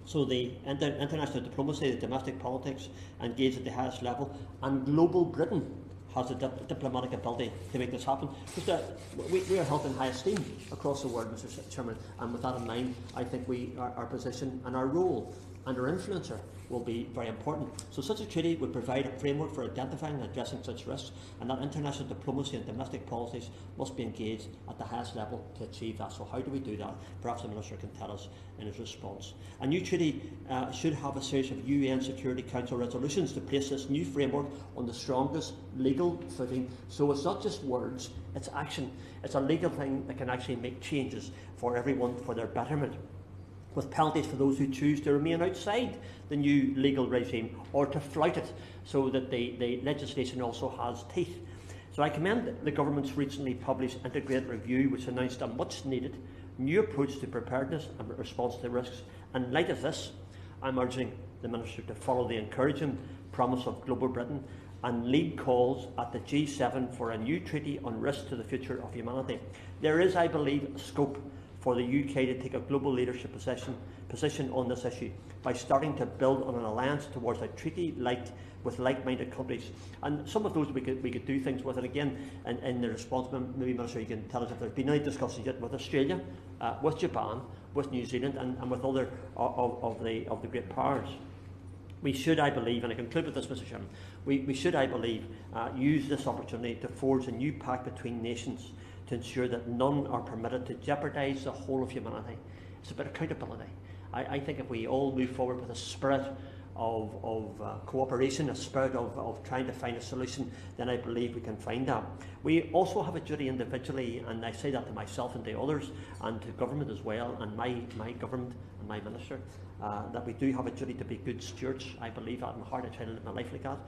So the international diplomacy, the domestic politics engaged at the highest level, and global Britain has the diplomatic ability to make this happen. Because we are held in high esteem across the world, Mr. Chairman, and with that in mind, I think our position and our role and our influencer will be very important. So such a treaty would provide a framework for identifying and addressing such risks, and that international diplomacy and domestic policies must be engaged at the highest level to achieve that. So how do we do that? Perhaps the Minister can tell us in his response. A new treaty should have a series of UN Security Council resolutions to place this new framework on the strongest legal footing. So it's not just words, it's action. It's a legal thing that can actually make changes for everyone for their betterment, with penalties for those who choose to remain outside the new legal regime or to flout it, so that the legislation also has teeth. So I commend the government's recently published integrated review, which announced a much needed new approach to preparedness and response to risks. In light of this, I'm urging the Minister to follow the encouraging promise of Global Britain and lead calls at the G7 for a new treaty on risk to the future of humanity. There is, I believe, scope for the UK to take a global leadership position on this issue by starting to build on an alliance towards a treaty with like-minded countries. And some of those we could do things with. And again, in the response, maybe Minister, you can tell us if there's been any discussions yet with Australia, with Japan, with New Zealand, and with other of the great powers. We should, I believe, and I conclude with this, Mr. Chairman, we should, I believe, use this opportunity to forge a new pact between nations to ensure that none are permitted to jeopardise the whole of humanity. It's about accountability. I think if we all move forward with a spirit of cooperation, a spirit of trying to find a solution, then I believe we can find that. We also have a duty individually, and I say that to myself and to others, and to government as well, and my government and my minister, that we do have a duty to be good stewards. I believe that in my heart. I try to live my life like that,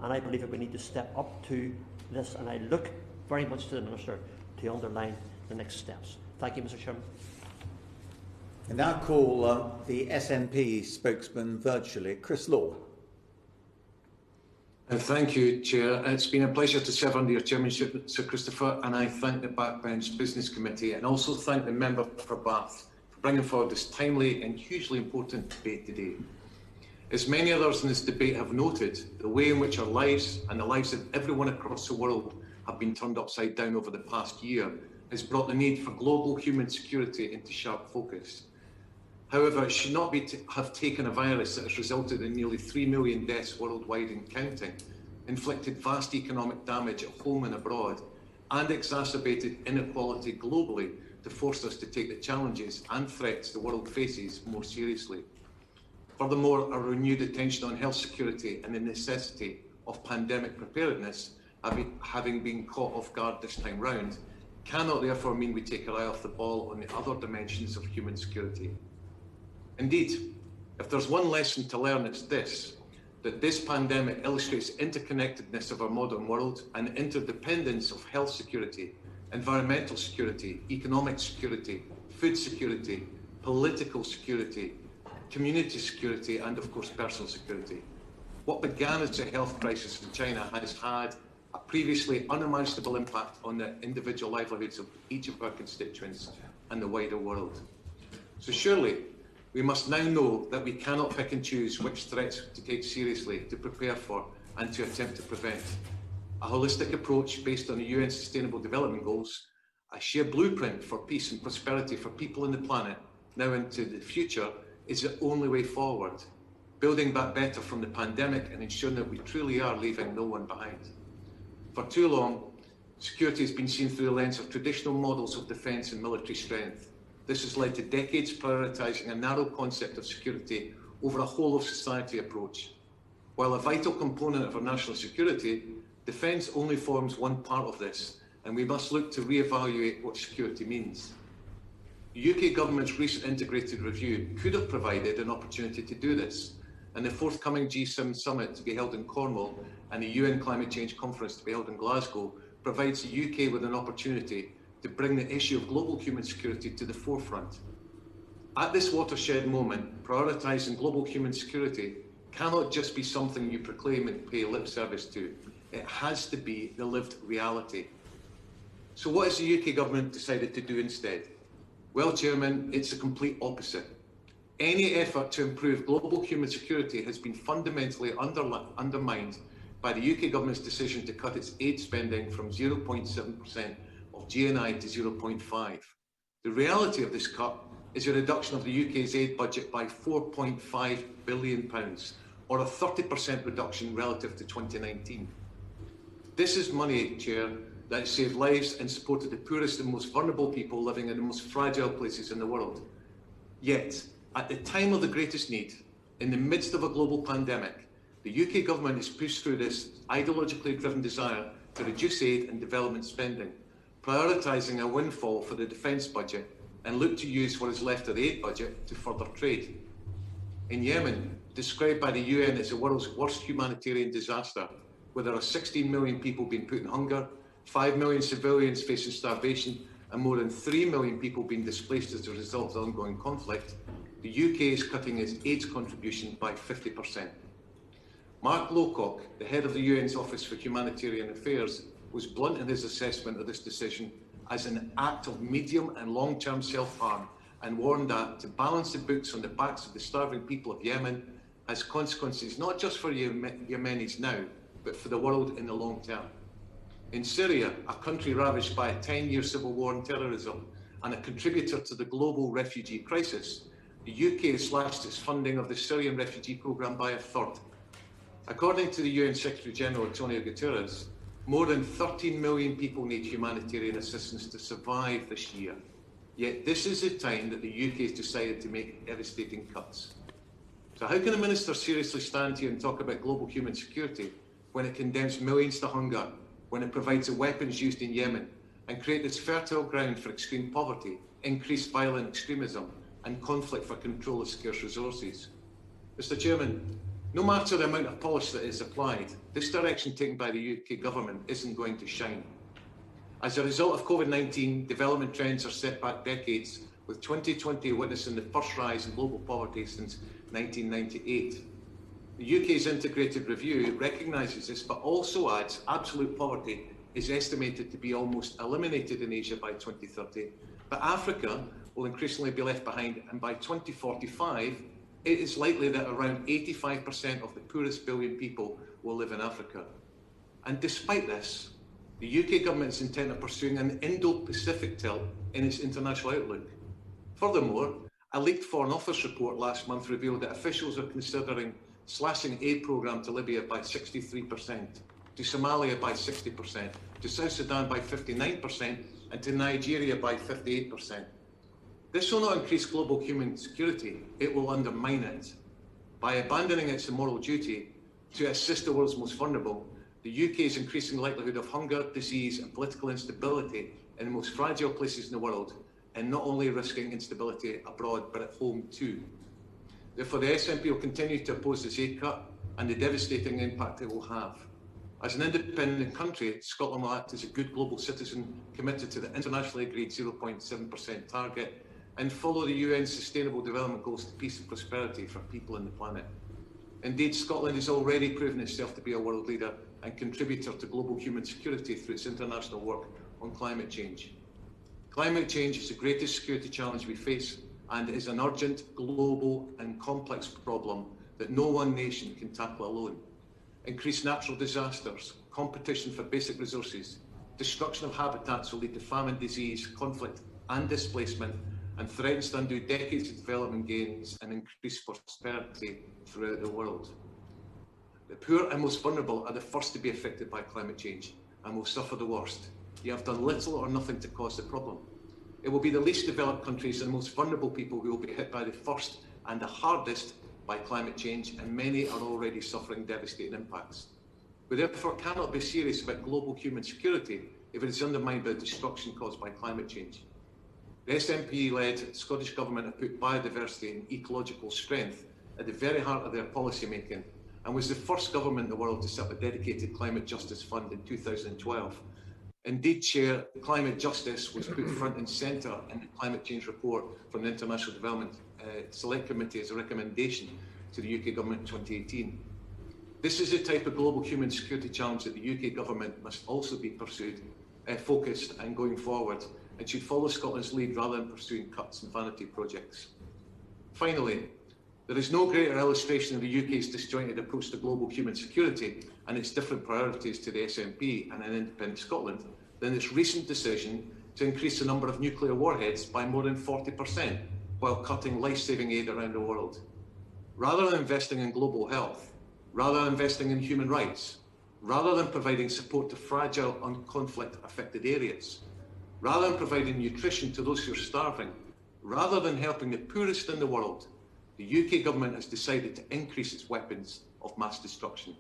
and I believe that we need to step up to this, and I look very much to the Minister to underline the next steps. Thank you, Mr. Chairman. I now call the SNP spokesman virtually, Chris Law. Thank you, Chair. It's been a pleasure to serve under your chairmanship, Sir Christopher, and I thank the Backbench Business Committee and also thank the member for Bath for bringing forward this timely and hugely important debate today. As many others in this debate have noted, the way in which our lives and the lives of everyone across the world have been turned upside down over the past year has brought the need for global human security into sharp focus. However, it should not have taken a virus that has resulted in nearly 3 million deaths worldwide and counting, inflicted vast economic damage at home and abroad, and exacerbated inequality globally to force us to take the challenges and threats the world faces more seriously. Furthermore, a renewed attention on health security and the necessity of pandemic preparedness, having been caught off guard this time round, cannot therefore mean we take our eye off the ball on the other dimensions of human security. Indeed, if there's one lesson to learn, it's this, that this pandemic illustrates the interconnectedness of our modern world and the interdependence of health security, environmental security, economic security, food security, political security, community security, and of course personal security. What began as a health crisis in China has had a previously unimaginable impact on the individual livelihoods of each of our constituents and the wider world. So surely, we must now know that we cannot pick and choose which threats to take seriously, to prepare for, and to attempt to prevent. A holistic approach based on the UN Sustainable Development Goals, a shared blueprint for peace and prosperity for people on the planet, now into the future, is the only way forward. Building back better from the pandemic and ensuring that we truly are leaving no one behind. For too long, security has been seen through the lens of traditional models of defence and military strength. This has led to decades prioritising a narrow concept of security over a whole of society approach. While a vital component of our national security, defence only forms one part of this, and we must look to re-evaluate what security means. The UK government's recent integrated review could have provided an opportunity to do this, and the forthcoming G7 summit to be held in Cornwall and the UN Climate Change Conference to be held in Glasgow provides the UK with an opportunity to bring the issue of global human security to the forefront. At this watershed moment, prioritising global human security cannot just be something you proclaim and pay lip service to. It has to be the lived reality. So what has the UK government decided to do instead? Well, Chairman, it's the complete opposite. Any effort to improve global human security has been fundamentally undermined by the UK government's decision to cut its aid spending from 0.7% of GNI to 0.5%. The reality of this cut is a reduction of the UK's aid budget by £4.5 billion, or a 30% reduction relative to 2019. This is money, Chair, that has saved lives and supported the poorest and most vulnerable people living in the most fragile places in the world. Yet, at the time of the greatest need, in the midst of a global pandemic, the UK government has pushed through this ideologically driven desire to reduce aid and development spending, prioritising a windfall for the defence budget, and look to use what is left of the aid budget to further trade. In Yemen, described by the UN as the world's worst humanitarian disaster, where there are 16 million people being put in hunger, 5 million civilians facing starvation, and more than 3 million people being displaced as a result of the ongoing conflict, the UK is cutting its AIDS contribution by 50%. Mark Lowcock, the head of the UN's Office for Humanitarian Affairs, was blunt in his assessment of this decision as an act of medium and long-term self-harm, and warned that to balance the books on the backs of the starving people of Yemen has consequences not just for Yemenis now, but for the world in the long term. In Syria, a country ravaged by a 10-year civil war and terrorism, and a contributor to the global refugee crisis, the UK has slashed its funding of the Syrian refugee programme by a third. According to the UN Secretary General Antonio Guterres, more than 13 million people need humanitarian assistance to survive this year. Yet this is the time that the UK has decided to make devastating cuts. So how can a minister seriously stand here and talk about global human security when it condemns millions to hunger, when it provides the weapons used in Yemen, and create this fertile ground for extreme poverty, increased violent extremism, and conflict for control of scarce resources? Mr. Chairman, no matter the amount of polish that is applied, this direction taken by the UK government isn't going to shine. As a result of COVID-19, development trends are set back decades, with 2020 witnessing the first rise in global poverty since 1998. The UK's integrated review recognises this, but also adds absolute poverty is estimated to be almost eliminated in Asia by 2030, but Africa will increasingly be left behind, and by 2045, it is likely that around 85% of the poorest billion people will live in Africa. And despite this, the UK government is intent on pursuing an Indo-Pacific tilt in its international outlook. Furthermore, a leaked Foreign Office report last month revealed that officials are considering slashing aid programme to Libya by 63%, to Somalia by 60%, to South Sudan by 59%, and to Nigeria by 58%. This will not increase global human security, it will undermine it. By abandoning its moral duty to assist the world's most vulnerable, the UK's increasing likelihood of hunger, disease and political instability in the most fragile places in the world, and not only risking instability abroad but at home too. Therefore, the SNP will continue to oppose this aid cut and the devastating impact it will have. As an independent country, Scotland will act as a good global citizen committed to the internationally agreed 0.7% target and follow the UN's Sustainable Development Goals to peace and prosperity for people and the planet. Indeed, Scotland has already proven itself to be a world leader and contributor to global human security through its international work on climate change. Climate change is the greatest security challenge we face, and it is an urgent, global and complex problem that no one nation can tackle alone. Increased natural disasters, competition for basic resources, destruction of habitats will lead to famine, disease, conflict and displacement, and threatens to undo decades of development gains and increased prosperity throughout the world. The poor and most vulnerable are the first to be affected by climate change and will suffer the worst. You have done little or nothing to cause the problem. It will be the least developed countries and most vulnerable people who will be hit by the first and the hardest by climate change, and many are already suffering devastating impacts. We therefore cannot be serious about global human security if it is undermined by the destruction caused by climate change. The SNP-led Scottish Government have put biodiversity and ecological strength at the very heart of their policy making, and was the first government in the world to set up a dedicated climate justice fund in 2012. Indeed, Chair, climate justice was put front and centre in the climate change report from the International Development Select Committee as a recommendation to the UK Government in 2018. This is the type of global human security challenge that the UK Government must also be pursued, focused and going forward, and should follow Scotland's lead rather than pursuing cuts and vanity projects. Finally, There is no greater illustration of the UK's disjointed approach to global human security and its different priorities to the SNP and an independent Scotland than its recent decision to increase the number of nuclear warheads by more than 40% while cutting life-saving aid around the world. Rather than investing in global health, rather than investing in human rights, rather than providing support to fragile and conflict-affected areas, rather than providing nutrition to those who are starving, rather than helping the poorest in the world, the UK government has decided to increase its weapons of mass destruction.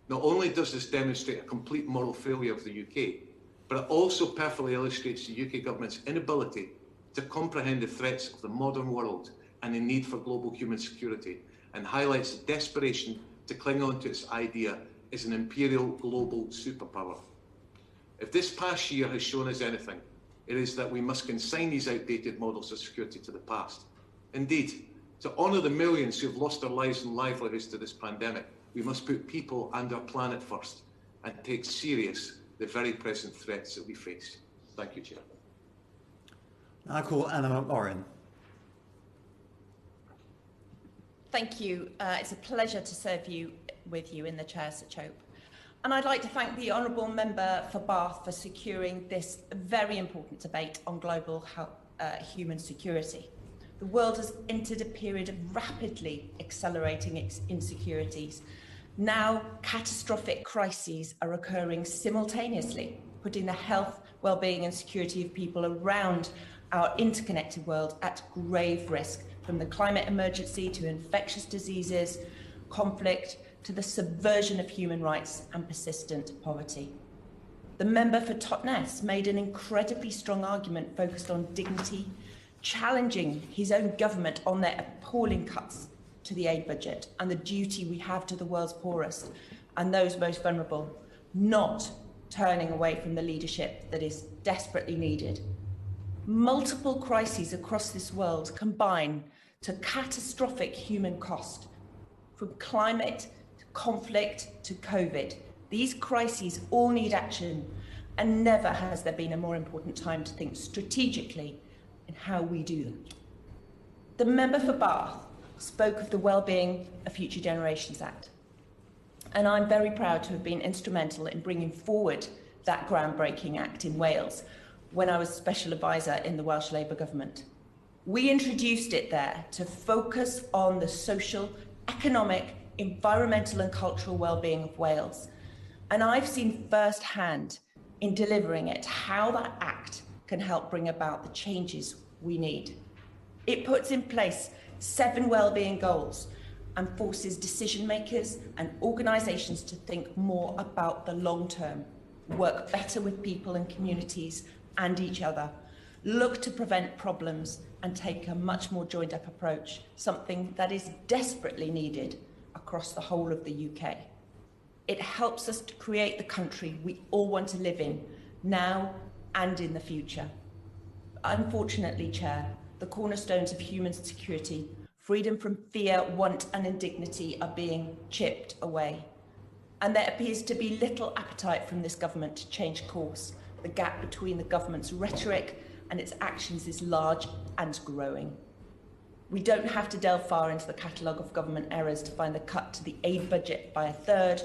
Not only does this demonstrate a complete moral failure of the UK, but it also perfectly illustrates the UK government's inability to comprehend the threats of the modern world and the need for global human security, and highlights the desperation to cling on to its idea as an imperial global superpower. If this past year has shown us anything, it is that we must consign these outdated models of security to the past. Indeed, to honour the millions who have lost their lives and livelihoods to this pandemic, we must put people and our planet first and take serious the very present threats that we face. Thank you, Chair. I call Anna McMorrin. Thank you. It's a pleasure to serve with you in the chair, Sir Chope. And I'd like to thank the Honourable Member for Bath for securing this very important debate on global human security. The world has entered a period of rapidly accelerating insecurities. Now, catastrophic crises are occurring simultaneously, putting the health, well-being and security of people around our interconnected world at grave risk, from the climate emergency to infectious diseases, conflict, to the subversion of human rights and persistent poverty. The member for Totnes made an incredibly strong argument focused on dignity, challenging his own government on their appalling cuts to the aid budget and the duty we have to the world's poorest and those most vulnerable, not turning away from the leadership that is desperately needed. Multiple crises across this world combine to catastrophic human cost, from climate to conflict to COVID. These crises all need action, and never has there been a more important time to think strategically in how we do them. The member for Bath spoke of the Wellbeing of Future Generations Act, and I'm very proud to have been instrumental in bringing forward that groundbreaking act in Wales when I was Special Advisor in the Welsh Labour Government. We introduced it there to focus on the social, economic, environmental and cultural well-being of Wales. And I've seen firsthand in delivering it how that act can help bring about the changes we need. It puts in place 7 well-being goals and forces decision makers and organisations to think more about the long term, work better with people and communities and each other, look to prevent problems and take a much more joined up approach, something that is desperately needed across the whole of the UK. It helps us to create the country we all want to live in, now and in the future. Unfortunately, Chair, the cornerstones of human security, freedom from fear, want and indignity, are being chipped away. And there appears to be little appetite from this government to change course. The gap between the government's rhetoric and its actions is large and growing. We don't have to delve far into the catalogue of government errors to find the cut to the aid budget by 1/3.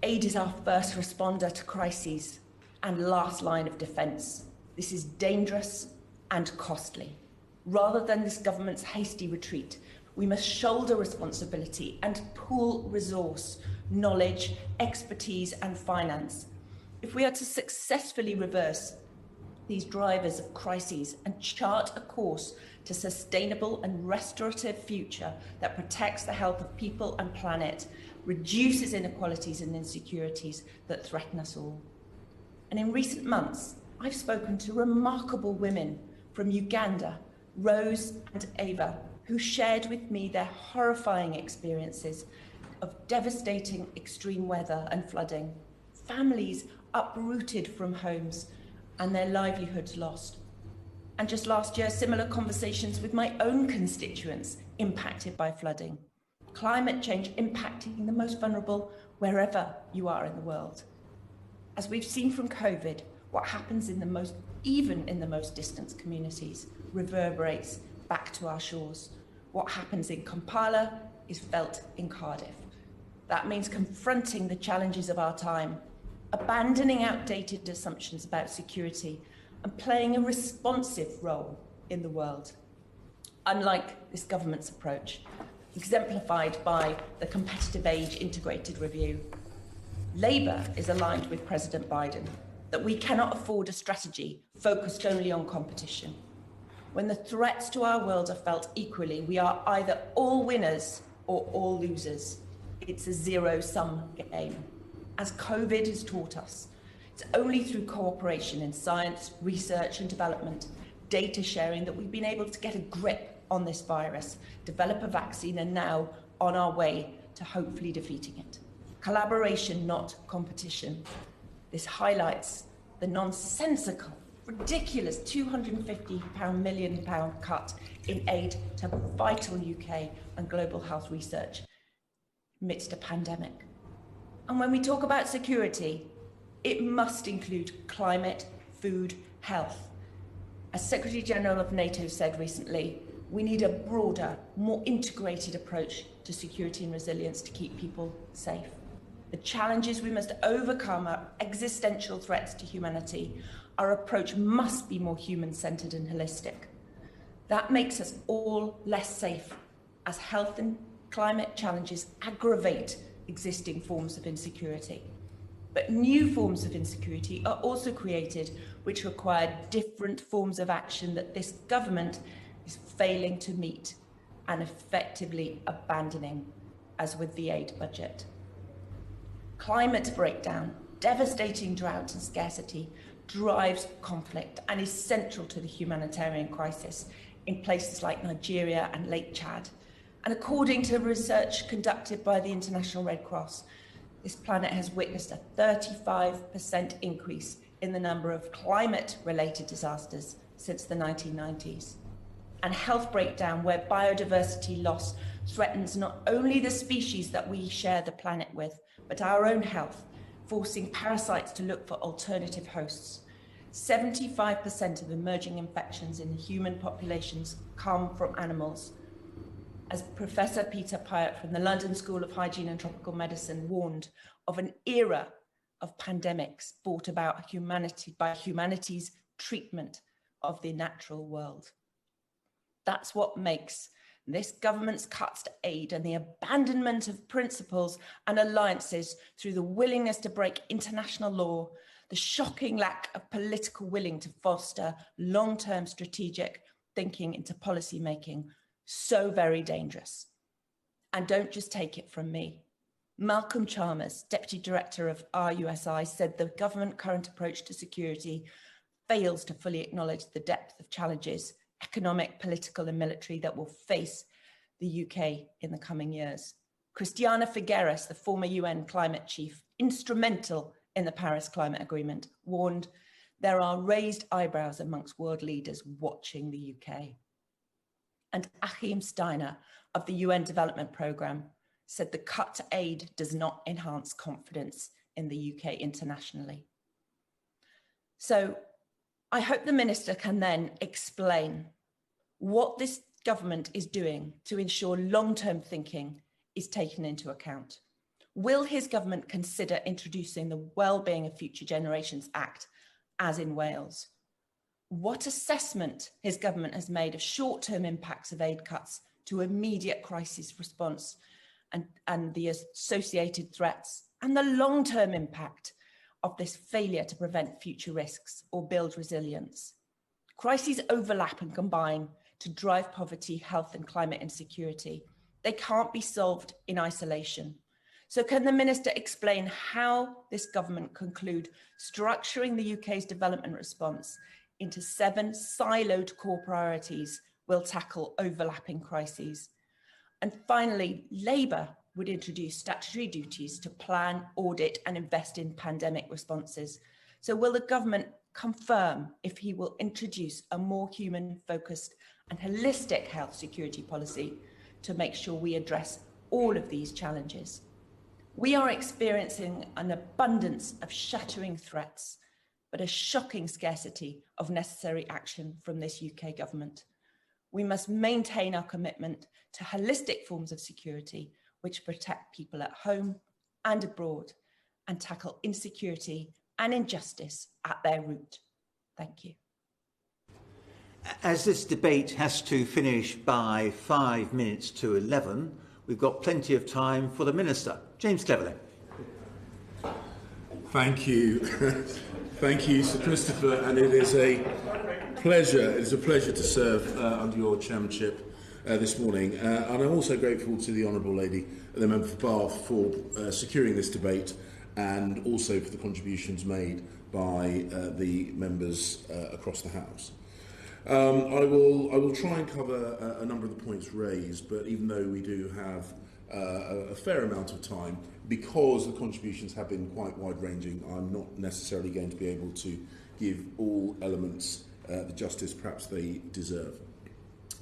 Aid is our first responder to crises and last line of defence. This is dangerous and costly. Rather than this government's hasty retreat, we must shoulder responsibility and pool resource, knowledge, expertise and finance. If we are to successfully reverse these drivers of crises and chart a course to sustainable and restorative future that protects the health of people and planet, reduces inequalities and insecurities that threaten us all. And in recent months, I've spoken to remarkable women from Uganda, Rose and Ava, who shared with me their horrifying experiences of devastating extreme weather and flooding, families uprooted from homes and their livelihoods lost. And just last year, similar conversations with my own constituents impacted by flooding. Climate change impacting the most vulnerable wherever you are in the world. As we've seen from COVID, what happens even in the most distant communities reverberates back to our shores. What happens in Kampala is felt in Cardiff. That means confronting the challenges of our time, abandoning outdated assumptions about security, and playing a responsive role in the world. Unlike this government's approach, exemplified by the Competitive Age Integrated Review, Labour is aligned with President Biden that we cannot afford a strategy focused only on competition. When the threats to our world are felt equally, we are either all winners or all losers. It's a zero-sum game. As COVID has taught us, it's only through cooperation in science, research and development, data sharing, that we've been able to get a grip on this virus, develop a vaccine, and now on our way to hopefully defeating it. Collaboration, not competition. This highlights the nonsensical, ridiculous £250 million cut in aid to vital UK and global health research amidst a pandemic. And when we talk about security, it must include climate, food, health. As Secretary General of NATO said recently, we need a broader, more integrated approach to security and resilience to keep people safe. The challenges we must overcome are existential threats to humanity. Our approach must be more human-centred and holistic. That makes us all less safe, as health and climate challenges aggravate existing forms of insecurity. But new forms of insecurity are also created, which require different forms of action that this government is failing to meet and effectively abandoning, as with the aid budget. Climate breakdown, devastating drought and scarcity drives conflict and is central to the humanitarian crisis in places like Nigeria and Lake Chad. And according to research conducted by the International Red Cross, this planet has witnessed a 35% increase in the number of climate-related disasters since the 1990s. And health breakdown, where biodiversity loss threatens not only the species that we share the planet with, but our own health, forcing parasites to look for alternative hosts. 75% of emerging infections in human populations come from animals. As Professor Peter Pyatt from the London School of Hygiene and Tropical Medicine warned of an era of pandemics brought about by humanity's treatment of the natural world. That's what makes this government's cuts to aid and the abandonment of principles and alliances through the willingness to break international law, the shocking lack of political willing to foster long-term strategic thinking into policy making, so very dangerous. And don't just take it from me. Malcolm Chalmers, Deputy Director of RUSI, said the government current approach to security fails to fully acknowledge the depth of challenges, economic, political and military, that will face the UK in the coming years. Christiana Figueres, the former UN climate chief, instrumental in the Paris Climate Agreement, warned there are raised eyebrows amongst world leaders watching the UK. And Achim Steiner of the UN Development Programme said the cut to aid does not enhance confidence in the UK internationally. So I hope the Minister can then explain what this government is doing to ensure long-term thinking is taken into account. Will his government consider introducing the Wellbeing of Future Generations Act, as in Wales? What assessment his government has made of short-term impacts of aid cuts to immediate crisis response and the associated threats, and the long-term impact of this failure to prevent future risks or build resilience? Crises overlap and combine to drive poverty, health and climate insecurity. They can't be solved in isolation. So can the Minister explain how this government conclude structuring the UK's development response into 7 siloed core priorities will tackle overlapping crises? And finally, Labour would introduce statutory duties to plan, audit and invest in pandemic responses. So will the government confirm if he will introduce a more human-focused and holistic health security policy to make sure we address all of these challenges? We are experiencing an abundance of shattering threats, but a shocking scarcity of necessary action from this UK government. we must maintain our commitment to holistic forms of security which protect people at home and abroad and tackle insecurity and injustice at their root. Thank you. As this debate has to finish by 5 minutes to 11, we've got plenty of time for the Minister. James Cleverly. Thank you. Thank you, Sir Christopher, and it is a pleasure to serve under your chairmanship this morning. And I'm also grateful to the Honourable Lady, the Member for Bath, for securing this debate and also for the contributions made by the members across the House. I will try and cover a number of the points raised, but even though we do have a fair amount of time, because the contributions have been quite wide-ranging, I'm not necessarily going to be able to give all elements the justice perhaps they deserve.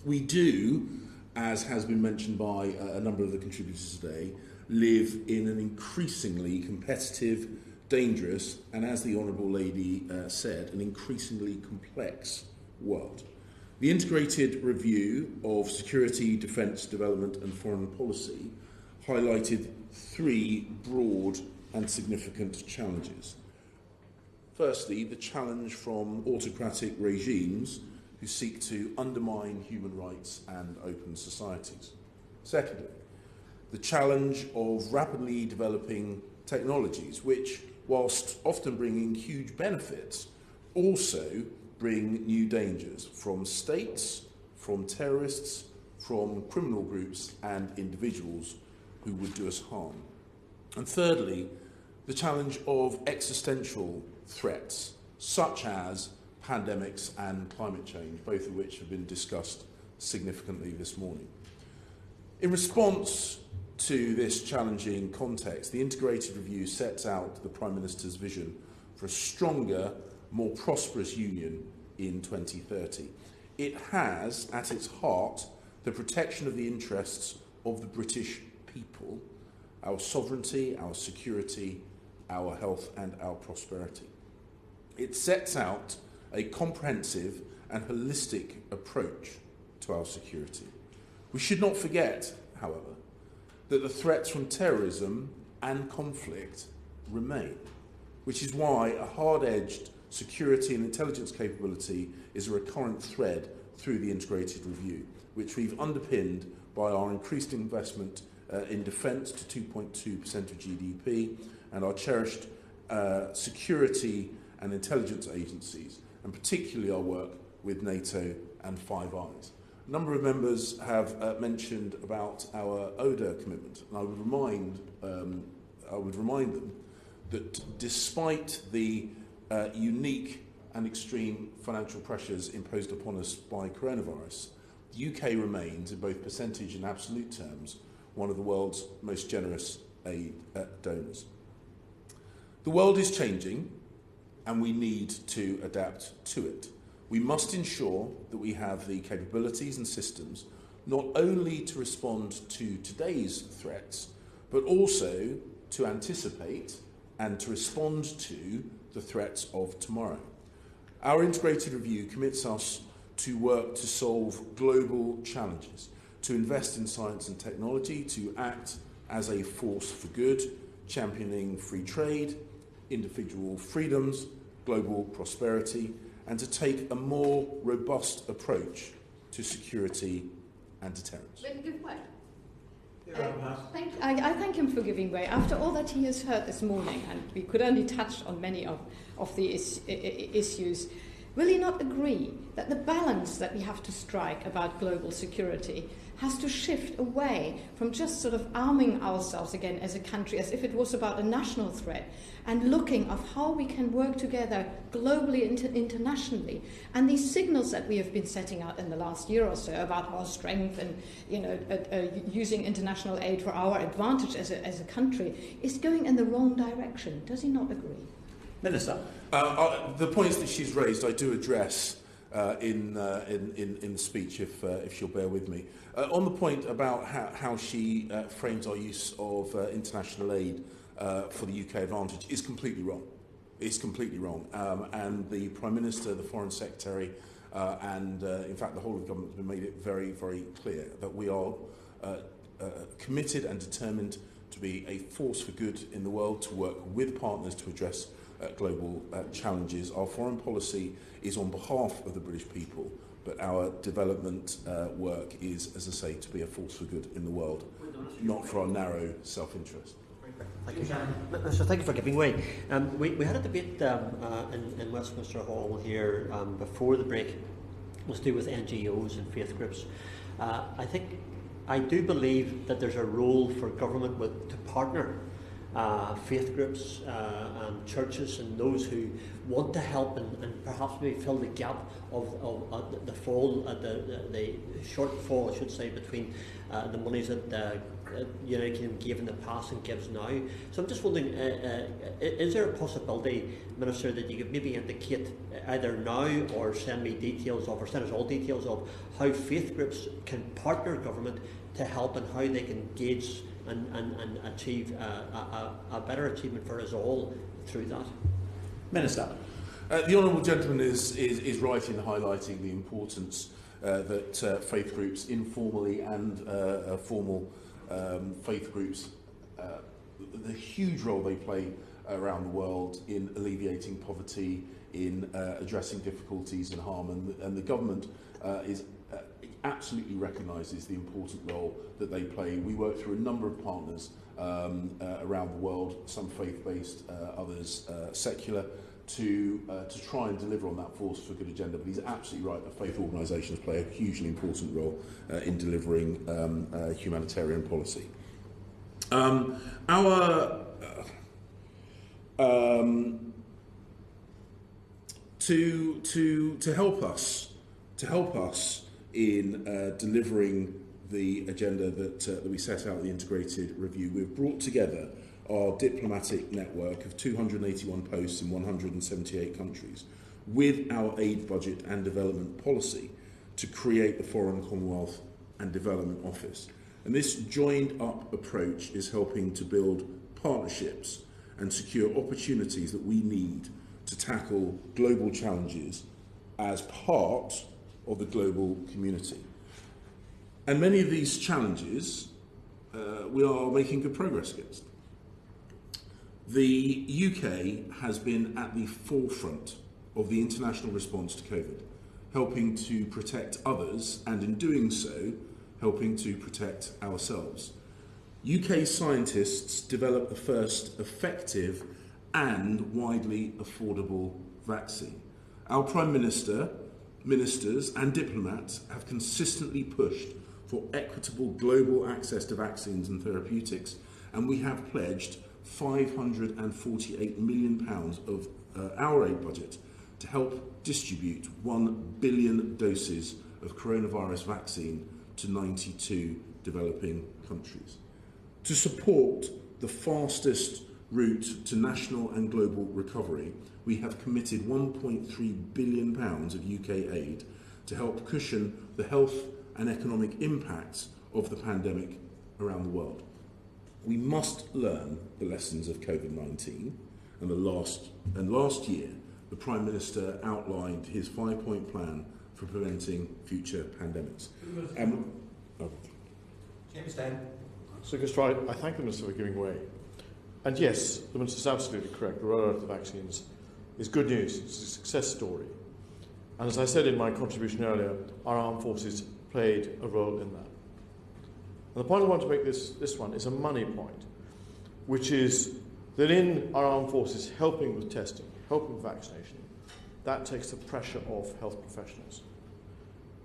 We do, as has been mentioned by a number of the contributors today, live in an increasingly competitive, dangerous, and as the Honourable Lady said, an increasingly complex world. The integrated review of security, defence, development and foreign policy highlighted three broad and significant challenges. Firstly, the challenge from autocratic regimes who seek to undermine human rights and open societies. Secondly, the challenge of rapidly developing technologies which, whilst often bringing huge benefits, also bring new dangers from states, from terrorists, from criminal groups and individuals who would do us harm. And thirdly, the challenge of existential threats, such as pandemics and climate change, both of which have been discussed significantly this morning. In response to this challenging context, the integrated review sets out the Prime Minister's vision for a stronger, more prosperous union in 2030. It has, at its heart, the protection of the interests of the British people, our sovereignty, our security, our health and our prosperity. It sets out a comprehensive and holistic approach to our security. We should not forget, however, that the threats from terrorism and conflict remain, which is why a hard-edged security and intelligence capability is a recurrent thread through the integrated review, which we've underpinned by our increased investment in defence to 2.2% of GDP and our cherished security and intelligence agencies, and particularly our work with NATO and Five Eyes. A number of members have mentioned about our ODA commitment, and I would remind them that despite the unique and extreme financial pressures imposed upon us by coronavirus, the UK remains, in both percentage and absolute terms, one of the world's most generous aid donors. The world is changing, and we need to adapt to it. We must ensure that we have the capabilities and systems not only to respond to today's threats, but also to anticipate and to respond to the threats of tomorrow. Our integrated review commits us to work to solve global challenges, to invest in science and technology, to act as a force for good, championing free trade, individual freedoms, global prosperity, and to take a more robust approach to security and deterrence. I thank him for giving way. After all that he has heard this morning, and we could only touch on many of the issues, will he not agree that the balance that we have to strike about global security has to shift away from just sort of arming ourselves again as a country as if it was about a national threat, and looking of how we can work together globally and internationally, and these signals that we have been setting out in the last year or so about our strength and using international aid for our advantage as a country is going in the wrong direction. Does he not agree? Minister. The points that she's raised I do address in the speech, if she'll bear with me. On the point about how she frames our use of international aid for the UK advantage is completely wrong. It's completely wrong. And the Prime Minister, the Foreign Secretary In fact, the whole of government has made it very, very clear that we are committed and determined to be a force for good in the world, to work with partners to address global challenges. Our foreign policy is on behalf of the British people, but our development work is, as I say, to be a force for good in the world, not for our narrow self-interest. Thank you. So thank you for giving way. We had a debate in Westminster Hall here before the break. It was to do with NGOs and faith groups. I do believe that there's a role for government to partner faith groups and churches and those who want to help and perhaps maybe fill the gap of the shortfall, I should say, between the monies that the United Kingdom gave in the past and gives now. So I'm just wondering, is there a possibility, Minister, that you could maybe indicate either now or send me details of, or send us all details of how faith groups can partner government to help and how they can engage and achieve a better achievement for us all through that? Minister. The Honourable Gentleman is right in highlighting the importance that faith groups, informally and formal faith groups, the huge role they play around the world in alleviating poverty, in addressing difficulties and harm, and the government absolutely recognises the important role that they play. We work through a number of partners around the world, some faith-based, others secular, to try and deliver on that force for good agenda. But he's absolutely right that faith organisations play a hugely important role in delivering humanitarian policy. To help us in delivering the agenda that we set out in the integrated review, we've brought together our diplomatic network of 281 posts in 178 countries with our aid budget and development policy to create the Foreign, Commonwealth and Development Office. And this joined up approach is helping to build partnerships and secure opportunities that we need to tackle global challenges as part of the global community. And many of these challenges we are making good progress against. The UK has been at the forefront of the international response to COVID, helping to protect others and in doing so, helping to protect ourselves. UK scientists developed the first effective and widely affordable vaccine. Our Prime Minister, ministers and diplomats have consistently pushed for equitable global access to vaccines and therapeutics, and we have pledged £548 million of our aid budget to help distribute 1 billion doses of coronavirus vaccine to 92 developing countries. To support the fastest route to national and global recovery, we have committed £1.3 billion of UK aid to help cushion the health and economic impacts of the pandemic around the world. We must learn the lessons of COVID-19, and last year the Prime Minister outlined his 5-point plan for preventing future pandemics. James Dan. So, I thank the Minister for giving way. And yes, the Minister is absolutely correct. The rollout of the vaccines is good news. It's a success story. And as I said in my contribution earlier, our armed forces played a role in that. And the point I want to make this one is a money point, which is that in our armed forces helping with testing, helping with vaccination, that takes the pressure off health professionals.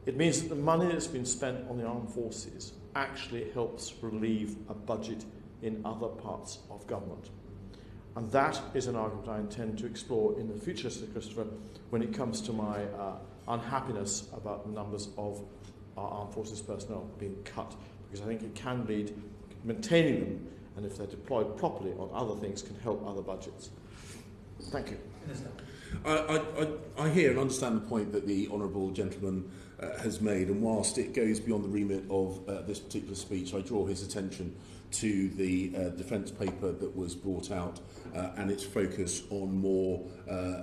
It means that the money that's been spent on the armed forces actually helps relieve a budget in other parts of government. And that is an argument I intend to explore in the future, Sir Christopher, when it comes to my unhappiness about the numbers of our armed forces personnel being cut, because I think it can lead maintaining them, and if they're deployed properly on other things, can help other budgets. Thank you. I hear and understand the point that the Honourable Gentleman has made, and whilst it goes beyond the remit of this particular speech, I draw his attention to the defence paper that was brought out and its focus on more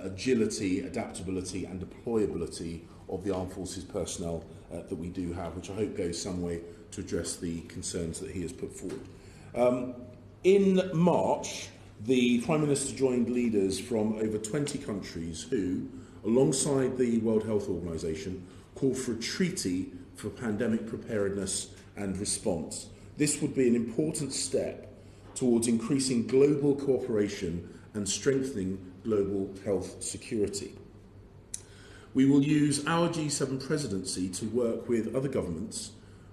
agility, adaptability and deployability of the armed forces personnel that we do have, which I hope goes some way to address the concerns that he has put forward. In March, the Prime Minister joined leaders from over 20 countries who, alongside the World Health Organization, called for a treaty for pandemic preparedness and response. This would be an important step towards increasing global cooperation and strengthening global health security. We will use our G7 presidency to work with other governments,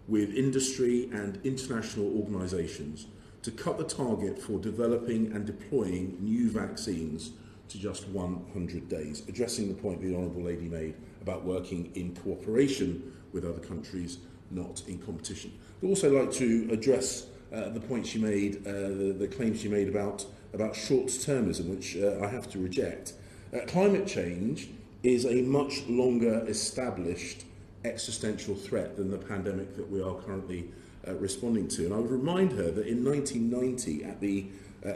with industry and international organisations to cut the target for developing and deploying new vaccines to just 100 days, addressing the point the Honourable Lady made about working in cooperation with other countries, not in competition. I'd also like to address the point she made, the claim she made about short-termism, which I have to reject. Climate change is a much longer established existential threat than the pandemic that we are currently responding to. And I would remind her that in 1990, at the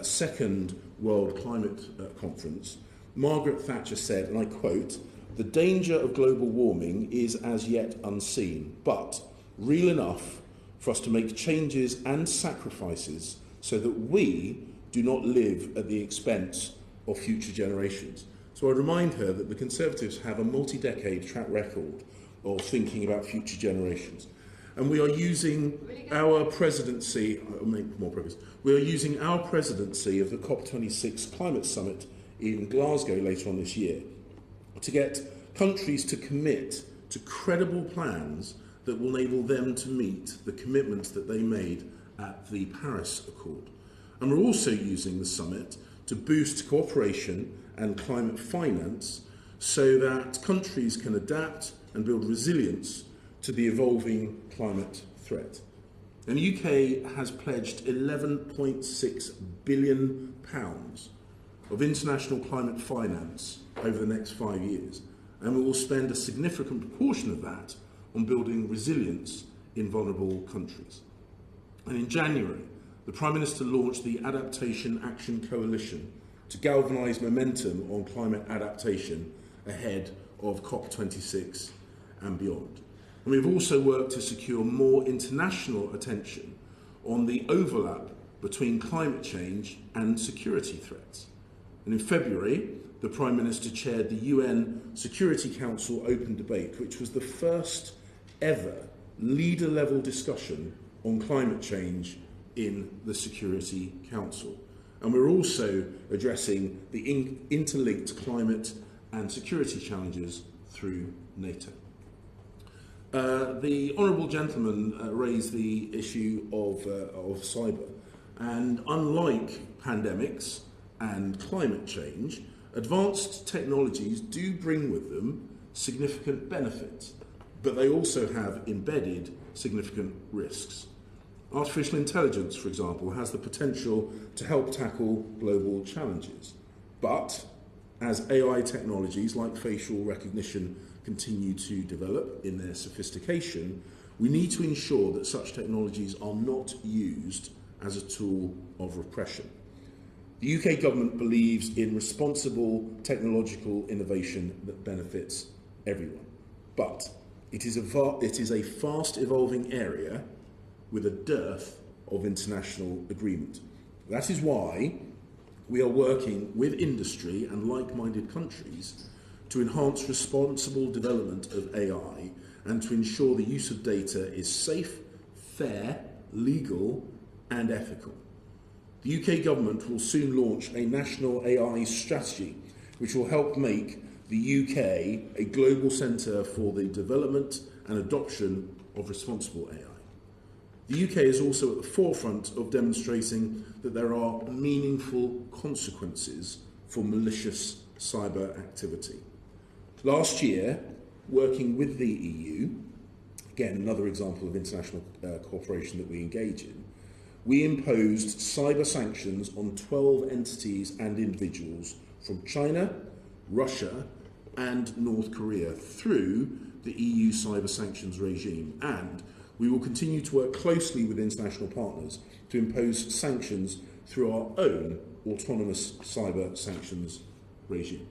Second World Climate Conference, Margaret Thatcher said, and I quote, "The danger of global warming is as yet unseen, but real enough for us to make changes and sacrifices so that we do not live at the expense of future generations." So I remind her that the Conservatives have a multi-decade track record of thinking about future generations. And we are using our presidency, make more progress, we are using our presidency of the COP26 Climate Summit in Glasgow later on this year to get countries to commit to credible plans that will enable them to meet the commitments that they made at the Paris Accord. And we're also using the summit to boost cooperation and climate finance so that countries can adapt and build resilience to the evolving climate threat. And the UK has pledged £11.6 billion of international climate finance over the next 5 years. And we will spend a significant proportion of that on building resilience in vulnerable countries. And in January, the Prime Minister launched the Adaptation Action Coalition to galvanise momentum on climate adaptation ahead of COP26 and beyond. And we've also worked to secure more international attention on the overlap between climate change and security threats. And in February, the Prime Minister chaired the UN Security Council Open Debate, which was the first ever leader-level discussion on climate change in the Security Council. And we're also addressing the interlinked climate and security challenges through NATO. The Honourable Gentleman raised the issue of cyber, and unlike pandemics and climate change, advanced technologies do bring with them significant benefits, but they also have embedded significant risks. Artificial intelligence, for example, has the potential to help tackle global challenges. But as AI technologies like facial recognition continue to develop in their sophistication, we need to ensure that such technologies are not used as a tool of repression. The UK government believes in responsible technological innovation that benefits everyone. But it is a fast evolving area with a dearth of international agreement. That is why we are working with industry and like-minded countries to enhance responsible development of AI and to ensure the use of data is safe, fair, legal and ethical. The UK government will soon launch a national AI strategy which will help make the UK a global centre for the development and adoption of responsible AI. The UK is also at the forefront of demonstrating that there are meaningful consequences for malicious cyber activity. Last year, working with the EU, again another example of international cooperation that we engage in, we imposed cyber sanctions on 12 entities and individuals from China, Russia and North Korea through the EU cyber sanctions regime, and We will continue to work closely with international partners to impose sanctions through our own autonomous cyber sanctions regime.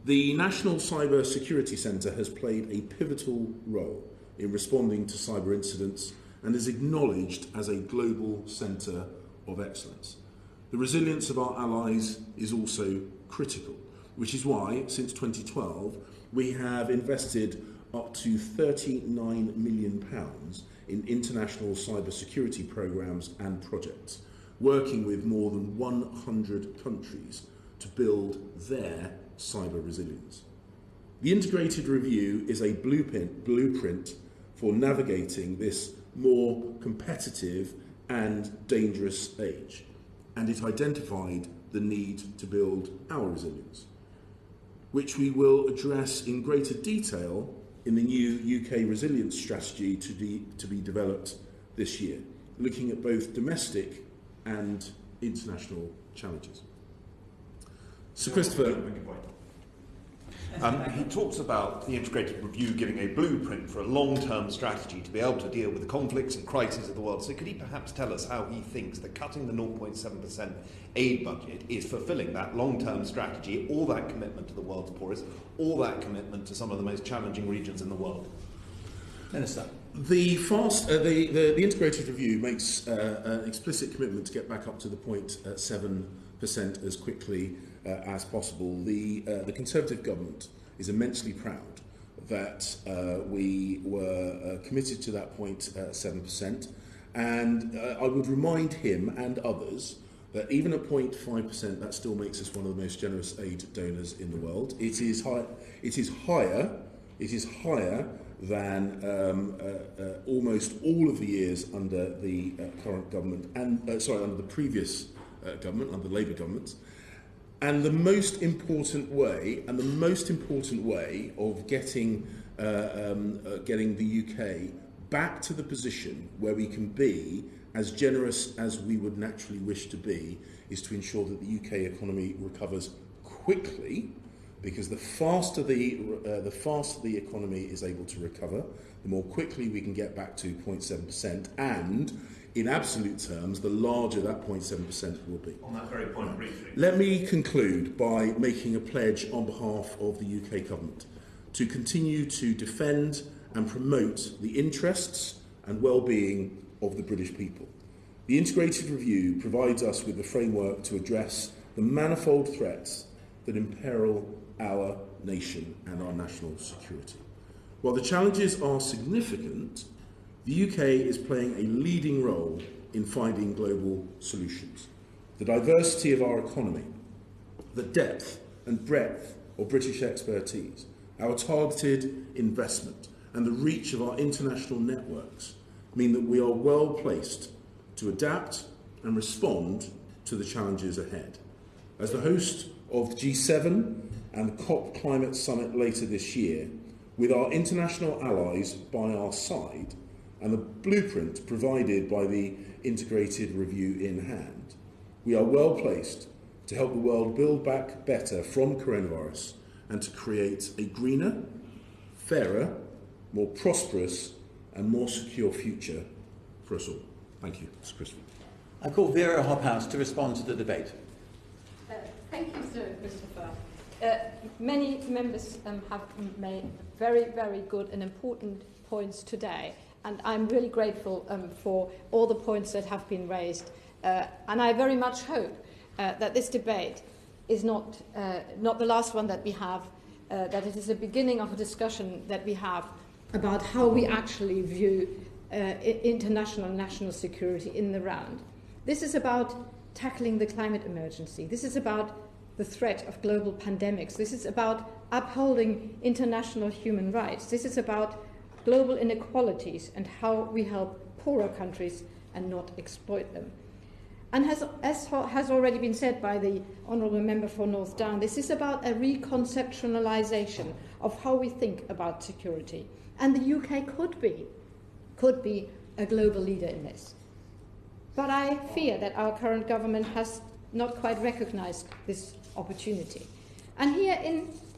The National Cyber Security Centre has played a pivotal role in responding to cyber incidents and is acknowledged as a global centre of excellence. The resilience of our allies is also critical, which is why, since 2012, we have invested up to £39 million in international cyber security programmes and projects, working with more than 100 countries to build their cyber resilience. The integrated review is a blueprint for navigating this more competitive and dangerous age, and it identified the need to build our resilience, which we will address in greater detail in the new UK resilience strategy to be developed this year, looking at both domestic and international challenges. Sir Christopher. He talks about the integrated review giving a blueprint for a long-term strategy to be able to deal with the conflicts and crises of the world. So could he perhaps tell us how he thinks that cutting the 0.7% aid budget is fulfilling that long-term strategy, all that commitment to the world's poorest, all that commitment to some of the most challenging regions in the world? Minister. The integrated review makes an explicit commitment to get back up to the 0.7% as quickly as possible. The Conservative government is immensely proud that we were committed to that 0.7%, and I would remind him and others that even at 0.5%, that still makes us one of the most generous aid donors in the world. It is higher than almost all of the years under the current government, and under the previous government, under the Labour government. And the most important way of getting the UK back to the position where we can be as generous as we would naturally wish to be is to ensure that the UK economy recovers quickly, because the faster the economy is able to recover, the more quickly we can get back to 0.7%, and in absolute terms, the larger that 0.7% will be. On that very point, briefly. Let me conclude by making a pledge on behalf of the UK government to continue to defend and promote the interests and well-being of the British people. The integrated review provides us with the framework to address the manifold threats that imperil our nation and our national security. While the challenges are significant, the UK is playing a leading role in finding global solutions. The diversity of our economy, the depth and breadth of British expertise, our targeted investment, and the reach of our international networks mean that we are well placed to adapt and respond to the challenges ahead. As the host of G7 and the COP Climate Summit later this year, with our international allies by our side, and the blueprint provided by the integrated review in hand, we are well placed to help the world build back better from coronavirus and to create a greener, fairer, more prosperous and more secure future for us all. Thank you, Mr. Christopher. I call Vera Hophouse to respond to the debate. Thank you, Sir Christopher. Many members have made very, very good and important points today, and I'm really grateful for all the points that have been raised. And I very much hope that this debate is not the last one that we have, that it is the beginning of a discussion that we have about how we actually view international and national security in the round. This is about tackling the climate emergency. This is about the threat of global pandemics. This is about upholding international human rights. This is about global inequalities and how we help poorer countries and not exploit them. And as has already been said by the Honourable Member for North Down, this is about a reconceptualisation of how we think about security. And the UK could be a global leader in this. But I fear that our current government has not quite recognised this opportunity. And here in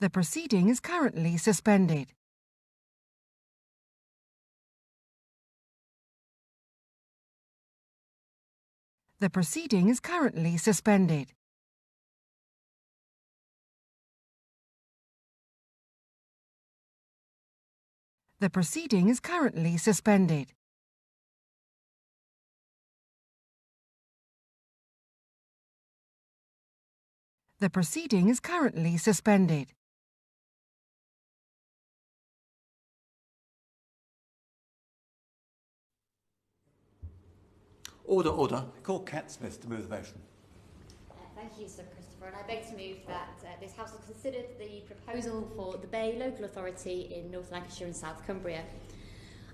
The proceeding is currently suspended. The proceeding is currently suspended. The proceeding is currently suspended. The proceeding is currently suspended. Order, order. I call Cat Smith to move the motion. Thank you, Sir Christopher. And I beg to move that this House has considered the proposal for the Bay Local Authority in North Lancashire and South Cumbria.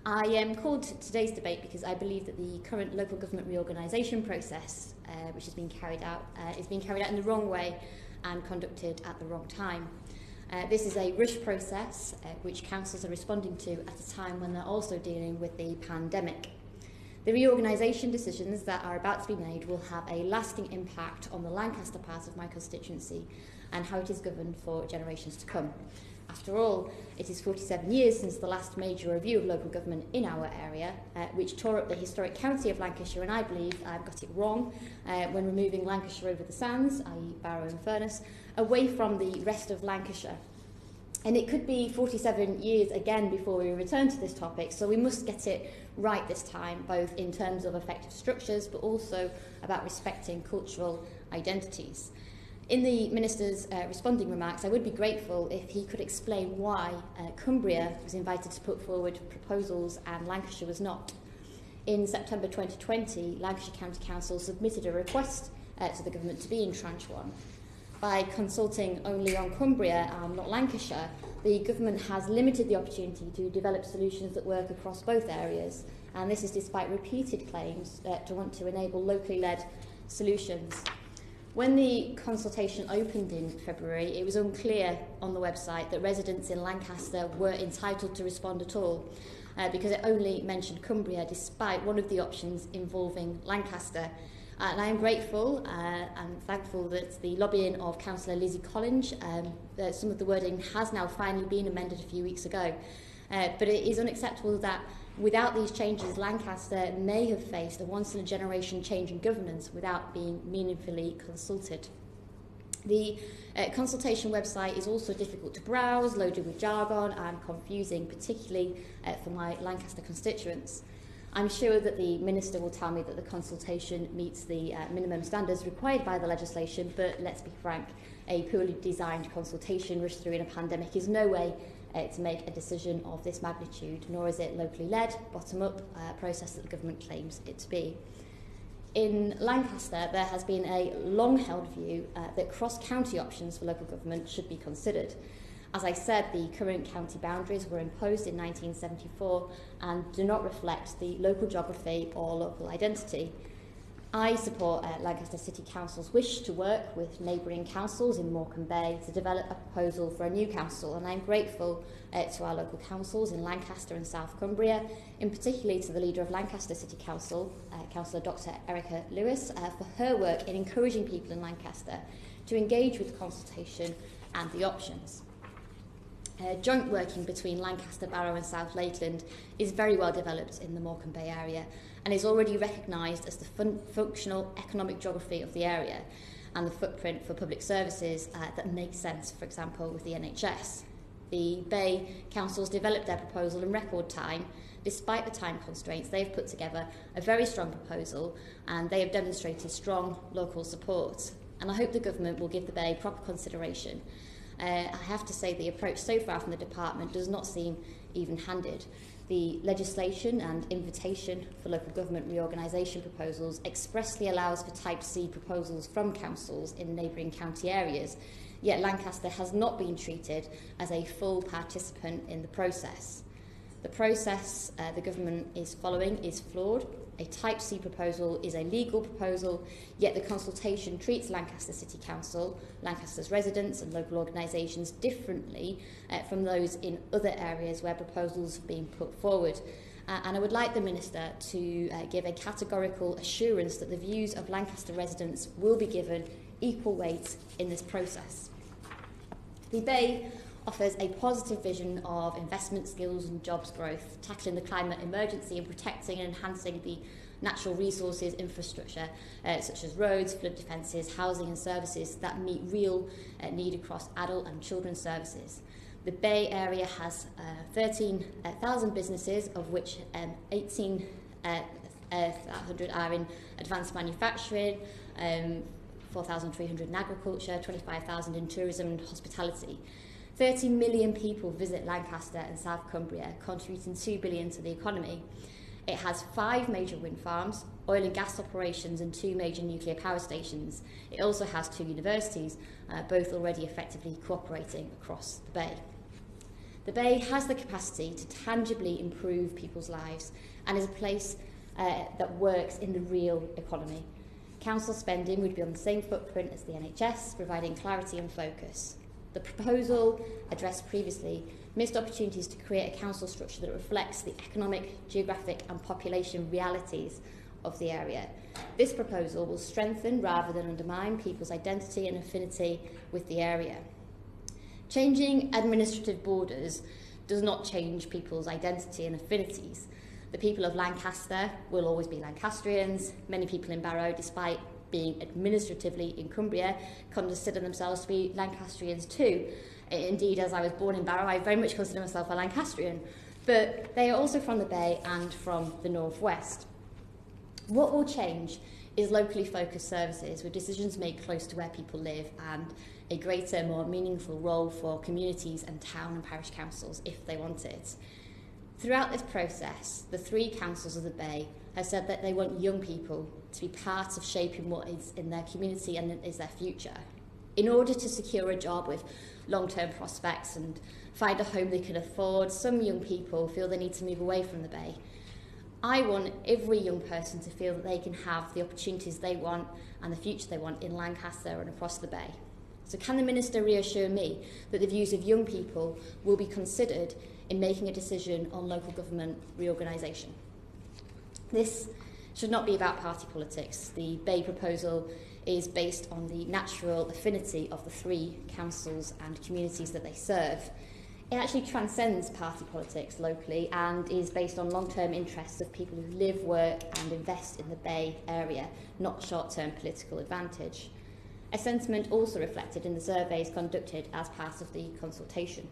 I called today's debate because I believe that the current local government reorganisation process, which is being carried out in the wrong way and conducted at the wrong time. This is a rush process which councils are responding to at a time when they're also dealing with the pandemic. The reorganisation decisions that are about to be made will have a lasting impact on the Lancaster part of my constituency and how it is governed for generations to come. After all, it is 47 years since the last major review of local government in our area, which tore up the historic county of Lancashire, and I believe I've got it wrong when removing Lancashire over the Sands, i.e. Barrow and Furness, away from the rest of Lancashire. And it could be 47 years again before we return to this topic, so we must get it right this time, both in terms of effective structures, but also about respecting cultural identities. In the Minister's responding remarks, I would be grateful if he could explain why Cumbria was invited to put forward proposals and Lancashire was not. In September 2020, Lancashire County Council submitted a request to the government to be in Tranche 1. By consulting only on Cumbria and not Lancashire, the government has limited the opportunity to develop solutions that work across both areas, and this is despite repeated claims to want to enable locally led solutions. When the consultation opened in February, it was unclear on the website that residents in Lancaster were entitled to respond at all, because it only mentioned Cumbria despite one of the options involving Lancaster. And I am grateful and thankful that the lobbying of Councillor Lizzie Collins, some of the wording has now finally been amended a few weeks ago. But it is unacceptable that without these changes, Lancaster may have faced a once-in-a-generation change in governance without being meaningfully consulted. The consultation website is also difficult to browse, loaded with jargon and confusing, particularly for my Lancaster constituents. I'm sure that the Minister will tell me that the consultation meets the minimum standards required by the legislation, but let's be frank, a poorly designed consultation rushed through in a pandemic is no way to make a decision of this magnitude, nor is it locally led, bottom-up process that the government claims it to be. In Lancaster, there has been a long-held view that cross-county options for local government should be considered. As I said, the current county boundaries were imposed in 1974 and do not reflect the local geography or local identity. I support Lancaster City Council's wish to work with neighbouring councils in Morecambe Bay to develop a proposal for a new council, and I'm grateful to our local councils in Lancaster and South Cumbria, in particular to the leader of Lancaster City Council, Councillor Dr Erica Lewis, for her work in encouraging people in Lancaster to engage with the consultation and the options. Joint working between Lancaster, Barrow and South Lakeland is very well developed in the Morecambe Bay area and is already recognised as the functional economic geography of the area and the footprint for public services that makes sense, for example, with the NHS. The Bay Councils developed their proposal in record time. Despite the time constraints, they have put together a very strong proposal and they have demonstrated strong local support. And I hope the government will give the Bay proper consideration. I have to say the approach so far from the department does not seem even-handed. The legislation and invitation for local government reorganisation proposals expressly allows for Type C proposals from councils in neighbouring county areas, yet Lancaster has not been treated as a full participant in the process. The process the government is following is flawed. A Type C proposal is a legal proposal, yet the consultation treats Lancaster City Council, Lancaster's residents and local organisations differently from those in other areas where proposals have been put forward. And I would like the Minister to give a categorical assurance that the views of Lancaster residents will be given equal weight in this process. The Bay offers a positive vision of investment, skills and jobs growth, tackling the climate emergency and protecting and enhancing the natural resources infrastructure, such as roads, flood defences, housing and services that meet real need across adult and children's services. The Bay Area has 13,000 businesses, of which 1,800 are in advanced manufacturing, 4,300 in agriculture, 25,000 in tourism and hospitality. 30 million people visit Lancaster and South Cumbria, contributing $2 billion to the economy. It has 5 major wind farms, oil and gas operations and 2 major nuclear power stations. It also has 2 universities, both already effectively cooperating across the Bay. The Bay has the capacity to tangibly improve people's lives and is a place that works in the real economy. Council spending would be on the same footprint as the NHS, providing clarity and focus. The proposal, addressed previously, missed opportunities to create a council structure that reflects the economic, geographic and population realities of the area. This proposal will strengthen rather than undermine people's identity and affinity with the area. Changing administrative borders does not change people's identity and affinities. The people of Lancaster will always be Lancastrians. Many people in Barrow, despite being administratively in Cumbria, consider themselves to be Lancastrians too. Indeed, as I was born in Barrow, I very much consider myself a Lancastrian, but they are also from the Bay and from the northwest. What will change is locally focused services with decisions made close to where people live and a greater, more meaningful role for communities and town and parish councils if they want it. Throughout this process, the 3 councils of the Bay have said that they want young people to be part of shaping what is in their community and is their future. In order to secure a job with long-term prospects and find a home they can afford, some young people feel they need to move away from the Bay. I want every young person to feel that they can have the opportunities they want and the future they want in Lancaster and across the Bay. So can the Minister reassure me that the views of young people will be considered in making a decision on local government reorganisation? This should not be about party politics. The Bay proposal is based on the natural affinity of the 3 councils and communities that they serve. It actually transcends party politics locally and is based on long-term interests of people who live, work and invest in the Bay Area, not short-term political advantage. A sentiment also reflected in the surveys conducted as part of the consultation.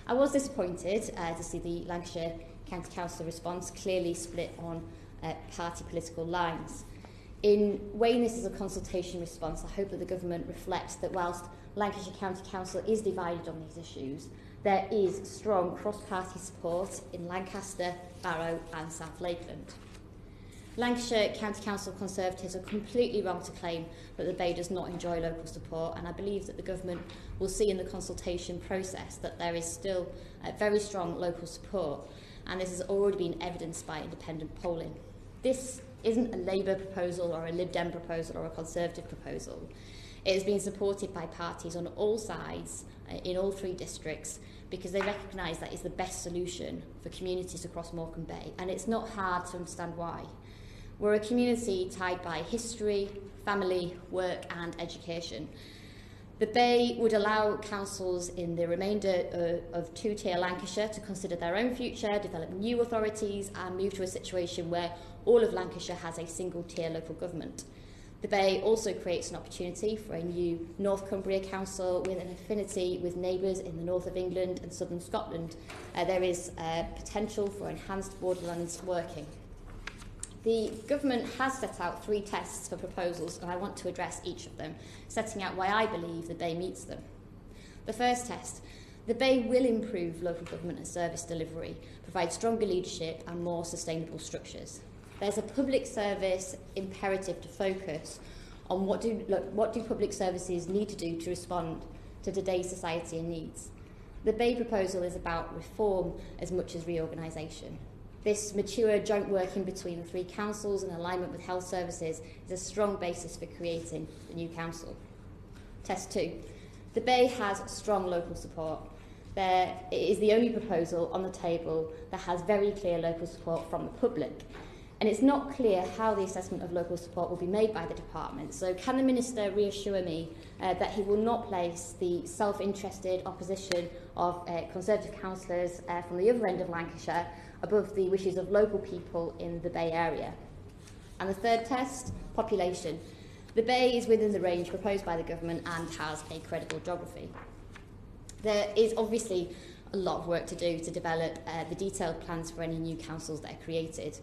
I was disappointed to see the Lancashire County Council response clearly split on party political lines. In weighing this as a consultation response, I hope that the government reflects that whilst Lancashire County Council is divided on these issues, there is strong cross-party support in Lancaster, Barrow and South Lakeland. Lancashire County Council Conservatives are completely wrong to claim that the Bay does not enjoy local support, and I believe that the government will see in the consultation process that there is still very strong local support, and this has already been evidenced by independent polling. This isn't a Labour proposal or a Lib Dem proposal or a Conservative proposal. It has been supported by parties on all sides in all 3 districts because they recognise that is the best solution for communities across Morecambe Bay, and it's not hard to understand why. We're a community tied by history, family, work and education. The Bay would allow councils in the remainder of 2-tier Lancashire to consider their own future, develop new authorities and move to a situation where all of Lancashire has a single-tier local government. The Bay also creates an opportunity for a new North Cumbria Council with an affinity with neighbours in the north of England and southern Scotland. There is potential for enhanced borderlands working. The government has set out 3 tests for proposals, and I want to address each of them, setting out why I believe the Bay meets them. The first test: the Bay will improve local government and service delivery, provide stronger leadership and more sustainable structures. There's a public service imperative to focus on what do public services need to do to respond to today's society and needs. The Bay proposal is about reform as much as reorganisation. This mature joint working between the 3 councils and alignment with health services is a strong basis for creating the new council. Test 2. The Bay has strong local support. It is the only proposal on the table that has very clear local support from the public. And it's not clear how the assessment of local support will be made by the department. So can the Minister reassure me that he will not place the self-interested opposition of Conservative councillors from the other end of Lancashire above the wishes of local people in the Bay area? And the third test, population. The Bay is within the range proposed by the government and has a credible geography. There is obviously a lot of work to do to develop the detailed plans for any new councils that are created,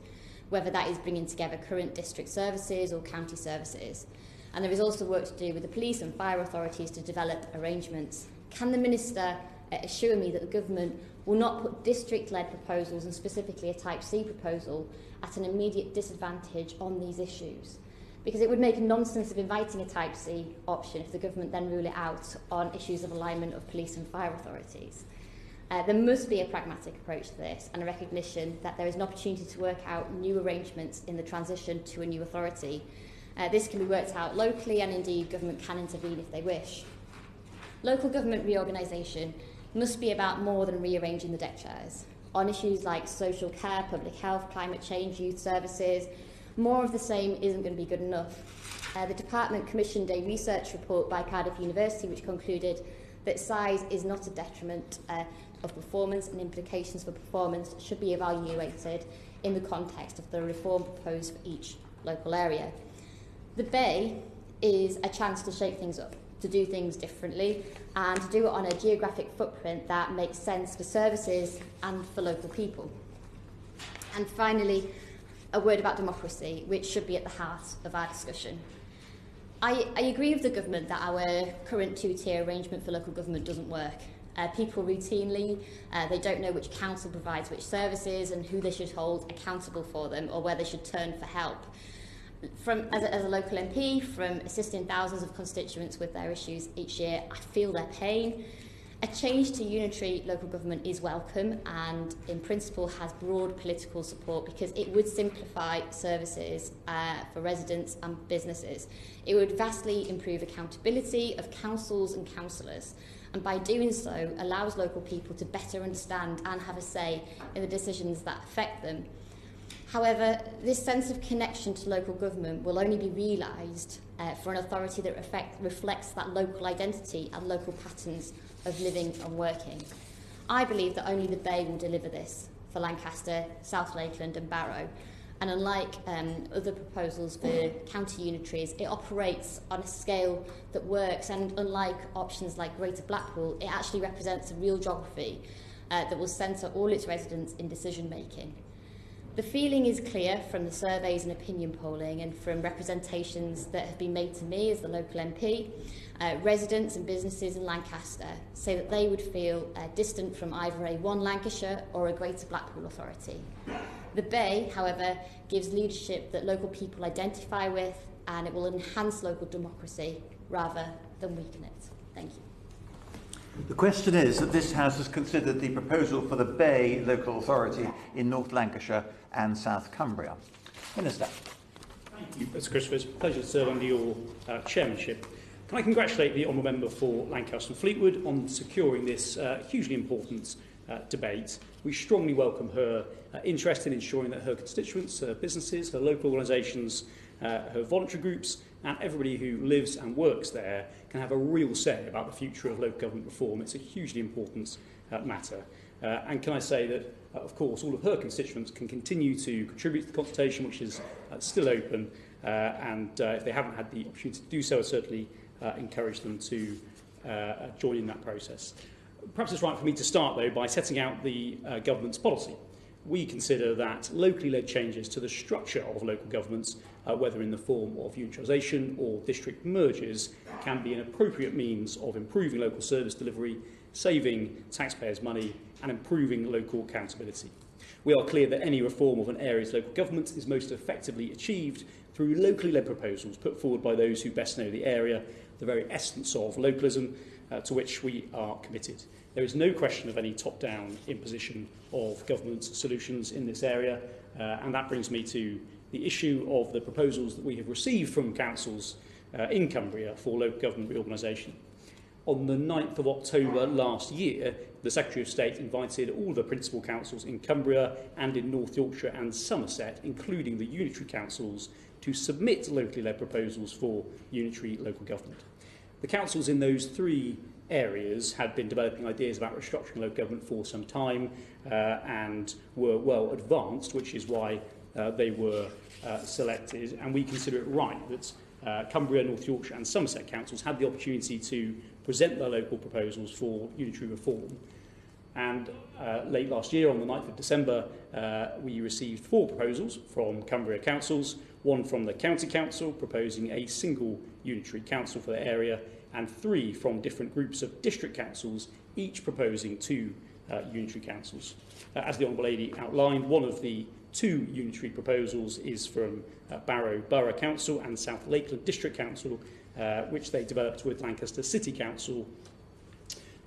whether that is bringing together current district services or county services. And there is also work to do with the police and fire authorities to develop arrangements. Can the Minister assure me that the government will not put district-led proposals, and specifically a Type C proposal, at an immediate disadvantage on these issues? Because it would make nonsense of inviting a Type C option if the government then rule it out on issues of alignment of police and fire authorities. There must be a pragmatic approach to this and a recognition that there is an opportunity to work out new arrangements in the transition to a new authority. This can be worked out locally, and indeed government can intervene if they wish. Local government reorganisation must be about more than rearranging the deck chairs. On issues like social care, public health, climate change, youth services, more of the same isn't going to be good enough. The department commissioned a research report by Cardiff University which concluded that size is not a detriment of performance, and implications for performance should be evaluated in the context of the reform proposed for each local area. The Bay is a chance to shake things up, to do things differently, and to do it on a geographic footprint that makes sense for services and for local people. And finally, a word about democracy, which should be at the heart of our discussion. I agree with the government that our current two-tier arrangement for local government doesn't work. People routinely, they don't know which council provides which services and who they should hold accountable for them, or where they should turn for help. As a local MP, from assisting thousands of constituents with their issues each year, I feel their pain. A change to unitary local government is welcome and in principle has broad political support, because it would simplify services for residents and businesses. It would vastly improve accountability of councils and councillors, and by doing so allows local people to better understand and have a say in the decisions that affect them. However, this sense of connection to local government will only be realised for an authority that reflects that local identity and local patterns of living and working. I believe that only the Bay will deliver this for Lancaster, South Lakeland and Barrow. And unlike other proposals for county unitaries, it operates on a scale that works, and unlike options like Greater Blackpool, it actually represents a real geography that will centre all its residents in decision making. The feeling is clear from the surveys and opinion polling and from representations that have been made to me as the local MP. Residents and businesses in Lancaster say that they would feel distant from either a One Lancashire or a Greater Blackpool authority. The Bay, however, gives leadership that local people identify with, and it will enhance local democracy rather than weaken it. Thank you. The question is that this House has considered the proposal for the Bay local authority in North Lancashire and South Cumbria. Minister. Thank you, Mr. Christopher. It's a pleasure to serve under your chairmanship. Can I congratulate the Honourable Member for Lancaster and Fleetwood on securing this hugely important debate. We strongly welcome her interest in ensuring that her constituents, her businesses, her local organisations, her voluntary groups and everybody who lives and works there can have a real say about the future of local government reform. It's a hugely important matter. And can I say that, of course, all of her constituents can continue to contribute to the consultation, which is still open, and if they haven't had the opportunity to do so, I certainly encourage them to join in that process. Perhaps it's right for me to start, though, by setting out the government's policy. We consider that locally led changes to the structure of local governments, whether in the form of unitarisation or district mergers, can be an appropriate means of improving local service delivery, saving taxpayers' money and improving local accountability. We are clear that any reform of an area's local government is most effectively achieved through locally led proposals put forward by those who best know the area, the very essence of localism, to which we are committed. There is no question of any top-down imposition of government solutions in this area, and that brings me to the issue of the proposals that we have received from councils in Cumbria for local government reorganisation. On the 9th of October last year, the Secretary of State invited all the principal councils in Cumbria and in North Yorkshire and Somerset, including the unitary councils, to submit locally led proposals for unitary local government. The councils in those three areas had been developing ideas about restructuring local government for some time and were well advanced, which is why they were selected. And we consider it right that Cumbria, North Yorkshire and Somerset councils had the opportunity to present their local proposals for unitary reform. And late last year, on the 9th of December, we received 4 proposals from Cumbria councils, one from the County Council proposing a single unitary council for the area, and 3 from different groups of district councils, each proposing 2 unitary councils. As the Honourable Lady outlined, one of the 2 unitary proposals is from Barrow Borough Council and South Lakeland District Council, which they developed with Lancaster City Council.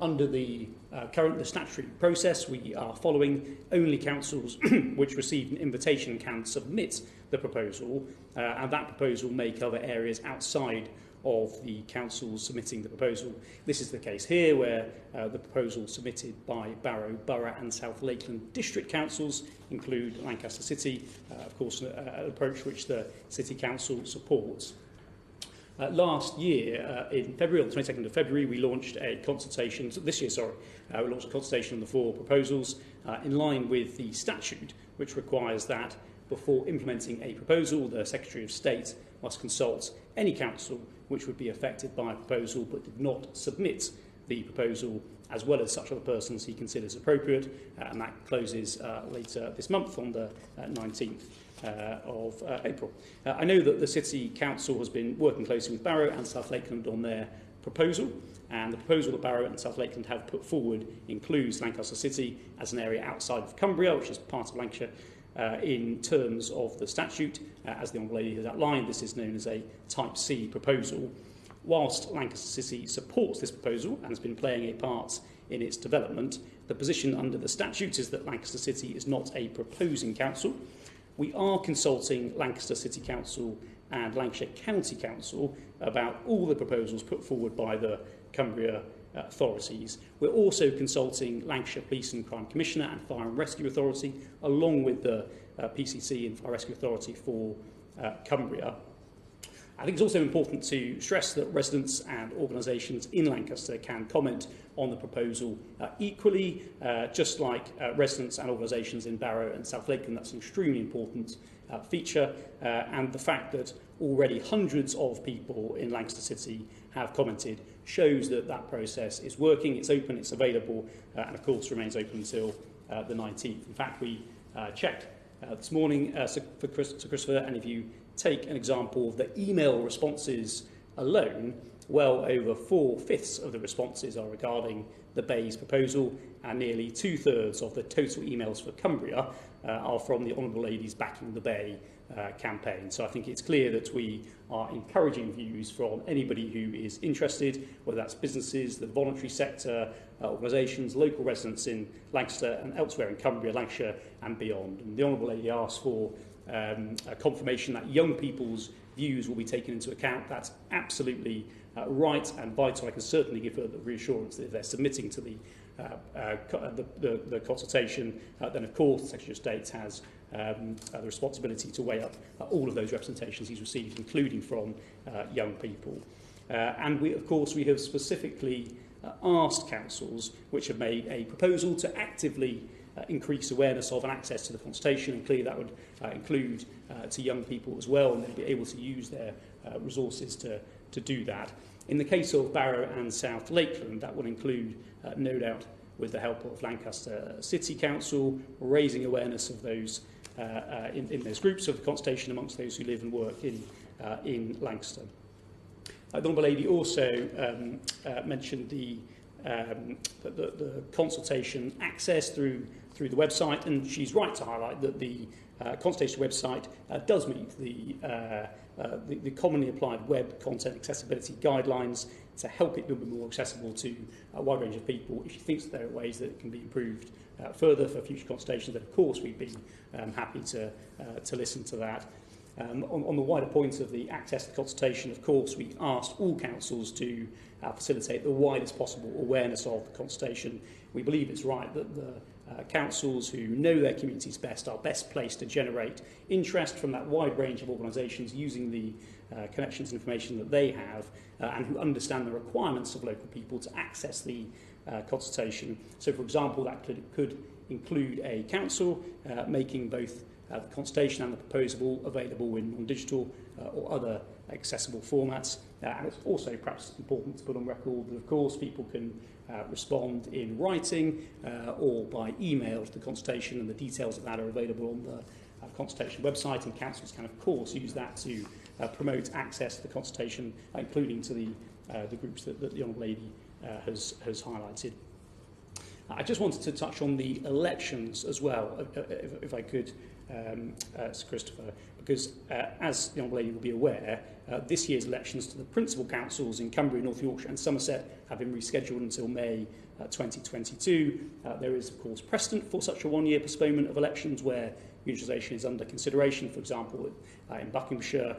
Under the current statutory process we are following, only councils which receive an invitation can submit the proposal, and that proposal may cover areas outside of the councils submitting the proposal. This is the case here, where the proposal submitted by Barrow Borough and South Lakeland District Councils include Lancaster City, of course an approach which the City Council supports. Last year, in February, on the 22nd of February, we launched a consultation, we launched a consultation on the 4 proposals in line with the statute, which requires that before implementing a proposal, the Secretary of State must consult any council which would be affected by a proposal but did not submit the proposal, as well as such other persons he considers appropriate, and that closes later this month on the 19th. Of April. I know that the City Council has been working closely with Barrow and South Lakeland on their proposal, and the proposal that Barrow and South Lakeland have put forward includes Lancaster City as an area outside of Cumbria, which is part of Lancashire, in terms of the statute. As the Honourable Lady has outlined, this is known as a Type C proposal. Whilst Lancaster City supports this proposal and has been playing a part in its development, the position under the statute is that Lancaster City is not a proposing council. We are consulting Lancaster City Council and Lancashire County Council about all the proposals put forward by the Cumbria authorities. We're also consulting Lancashire Police and Crime Commissioner and Fire and Rescue Authority, along with the PCC and Fire Rescue Authority for Cumbria. I think it's also important to stress that residents and organisations in Lancaster can comment on the proposal equally, just like residents and organisations in Barrow and South Lakeland. That's an extremely important feature, and the fact that already hundreds of people in Lancaster City have commented shows that that process is working, it's open, it's available, and of course remains open until the 19th. In fact, we checked this morning, Sir Christopher, and if you take an example of the email responses alone, well over 4/5 of the responses are regarding the Bay's proposal, and nearly 2/3 of the total emails for Cumbria are from the Honourable Ladies backing the Bay campaign. So I think it's clear that we are encouraging views from anybody who is interested, whether that's businesses, the voluntary sector, organisations, local residents in Lancaster and elsewhere in Cumbria, Lancashire and beyond. And the Honourable Lady asked for a confirmation that young people's views will be taken into account. That's absolutely right and vital. I can certainly give her the reassurance that if they're submitting to the consultation, then of course the Secretary of State has the responsibility to weigh up all of those representations he's received, including from young people. And we have specifically asked councils which have made a proposal to actively increase awareness of and access to the consultation, and clearly that would include to young people as well, and they'd be able to use their resources to do that. In the case of Barrow and South Lakeland, that will include, no doubt, with the help of Lancaster City Council, raising awareness of those in those groups of the consultation amongst those who live and work in Lancaster. The Honourable Lady also mentioned the consultation access through the website, and she's right to highlight that the consultation website does meet the commonly applied web content accessibility guidelines to help it be more accessible to a wide range of people. If she thinks that there are ways that it can be improved further for future consultations, then of course we'd be happy to listen to that. On the wider point of the access to consultation, of course, we asked all councils to facilitate the widest possible awareness of the consultation. We believe it's right that the councils who know their communities best are best placed to generate interest from that wide range of organisations using the connections and information that they have and who understand the requirements of local people to access the consultation. So, for example, that could include a council making both the consultation and the proposal available in non-digital or other accessible formats. And it's also perhaps important to put on record that, of course, people can respond in writing or by email to the consultation, and the details of that are available on the consultation website, and councils can, of course, use that to promote access to the consultation, including to the groups that the Honourable Lady has highlighted. I just wanted to touch on the elections as well, if I could, Sir Christopher, because as the Honourable Lady will be aware, this year's elections to the principal councils in Cumbria, North Yorkshire and Somerset have been rescheduled until May 2022. There is, of course, precedent for such a one-year postponement of elections where unionisation is under consideration. For example, in Buckinghamshire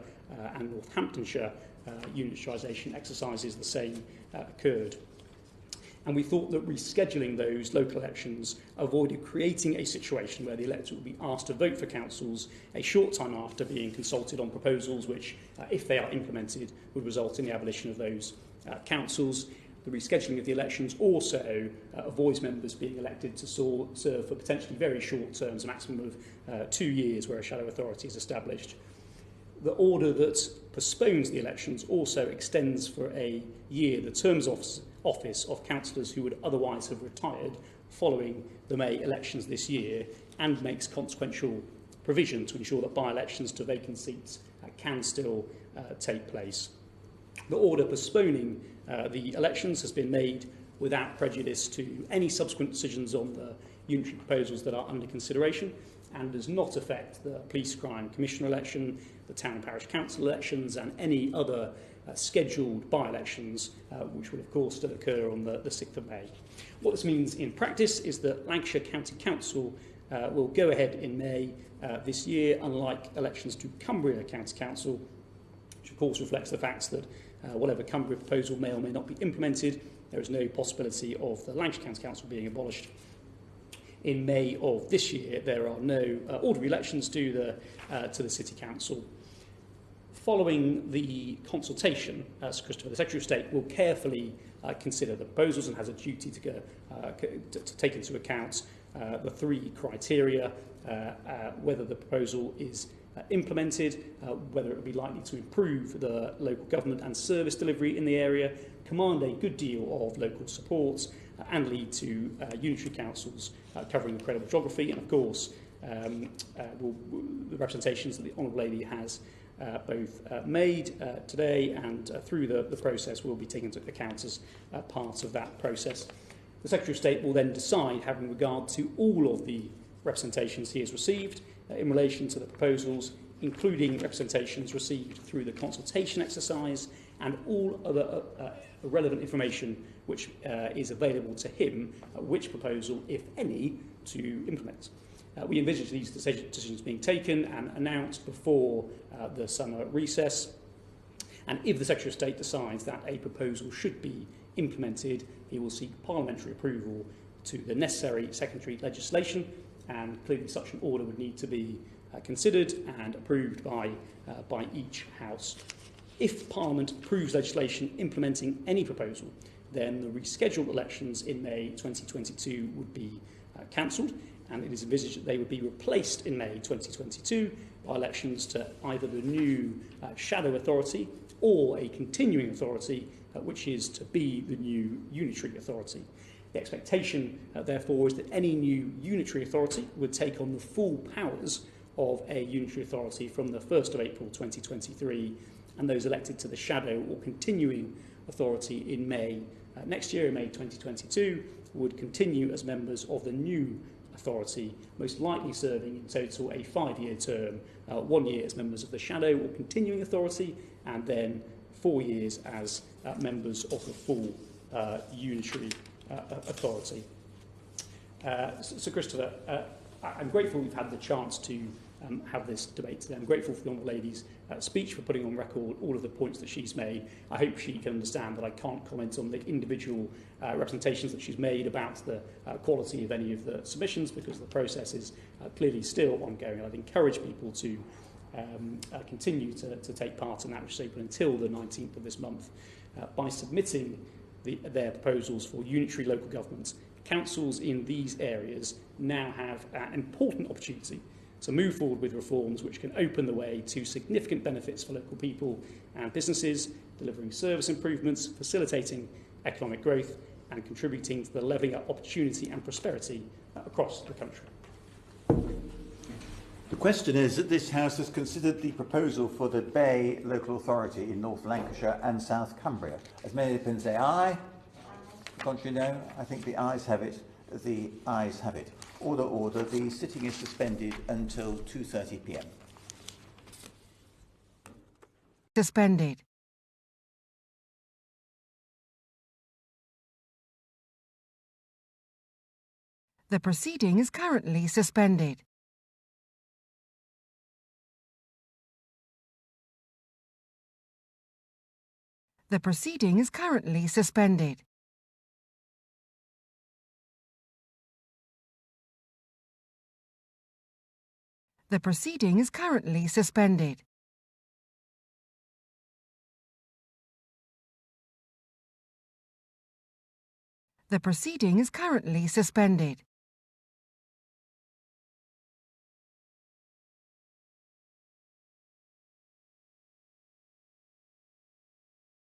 and Northamptonshire, unionisation exercises the same occurred. And we thought that rescheduling those local elections avoided creating a situation where the electorate would be asked to vote for councils a short time after being consulted on proposals which, if they are implemented, would result in the abolition of those councils. The rescheduling of the elections also avoids members being elected to serve for potentially very short terms, a maximum of 2 years where a shadow authority is established. The order that postpones the elections also extends for a year the terms of office of councillors who would otherwise have retired following the May elections this year, and makes consequential provision to ensure that by-elections to vacant seats can still take place. The order postponing the elections has been made without prejudice to any subsequent decisions on the unitary proposals that are under consideration, and does not affect the Police Crime Commissioner election, the Town and Parish Council elections, and any other scheduled by-elections, which will, of course, still occur on the 6th of May. What this means in practice is that Lancashire County Council will go ahead in May this year, unlike elections to Cumbria County Council, which, of course, reflects the fact that whatever Cumbria proposal may or may not be implemented, there is no possibility of the Lancashire County Council being abolished. In May of this year, there are no ordinary elections to the City Council. Following the consultation, Sir Christopher, the Secretary of State will carefully consider the proposals and has a duty to take into account the 3 criteria, whether the proposal is implemented, whether it will be likely to improve the local government and service delivery in the area, command a good deal of local support, and lead to unitary councils covering the credible geography. And, of course, the representations that the Honourable Lady has both made today and through the process will be taken into account as part of that process. The Secretary of State will then decide, having regard to all of the representations he has received in relation to the proposals, including representations received through the consultation exercise and all other relevant information which is available to him, which proposal, if any, to implement. We envisage these decisions being taken and announced before the summer recess. And if the Secretary of State decides that a proposal should be implemented, he will seek parliamentary approval to the necessary secondary legislation, and clearly such an order would need to be considered and approved by each House. If Parliament approves legislation implementing any proposal, then the rescheduled elections in May 2022 would be cancelled, and it is envisaged that they would be replaced in May 2022 by elections to either the new shadow authority or a continuing authority, which is to be the new unitary authority. The expectation, therefore, is that any new unitary authority would take on the full powers of a unitary authority from the 1st of April 2023, and those elected to the shadow or continuing authority in May next year, in May 2022, would continue as members of the new authority, most likely serving in total a 5-year term, 1 year as members of the shadow or continuing authority, and then 4 years as members of the full unitary authority. Sir Christopher, I'm grateful we've had the chance to have this debate today. I'm grateful for the Honourable Lady's speech, for putting on record all of the points that she's made. I hope she can understand that I can't comment on the individual representations that she's made about the quality of any of the submissions, because the process is clearly still ongoing. I'd encourage people to continue to take part in that, which is open until the 19th of this month, by submitting their proposals for unitary local government. Councils in these areas now have an important opportunity to move forward with reforms which can open the way to significant benefits for local people and businesses, delivering service improvements, facilitating economic growth and contributing to the levelling up opportunity and prosperity across the country. The question is that this House has considered the proposal for the Bay local authority in North Lancashire and South Cumbria. As many of you say aye. Contrary no. I think the ayes have it. The ayes have it. Order, order. The sitting is suspended until 2:30 p.m. Suspended. The proceeding is currently suspended. The proceeding is currently suspended. The proceeding is currently suspended. The proceeding is currently suspended.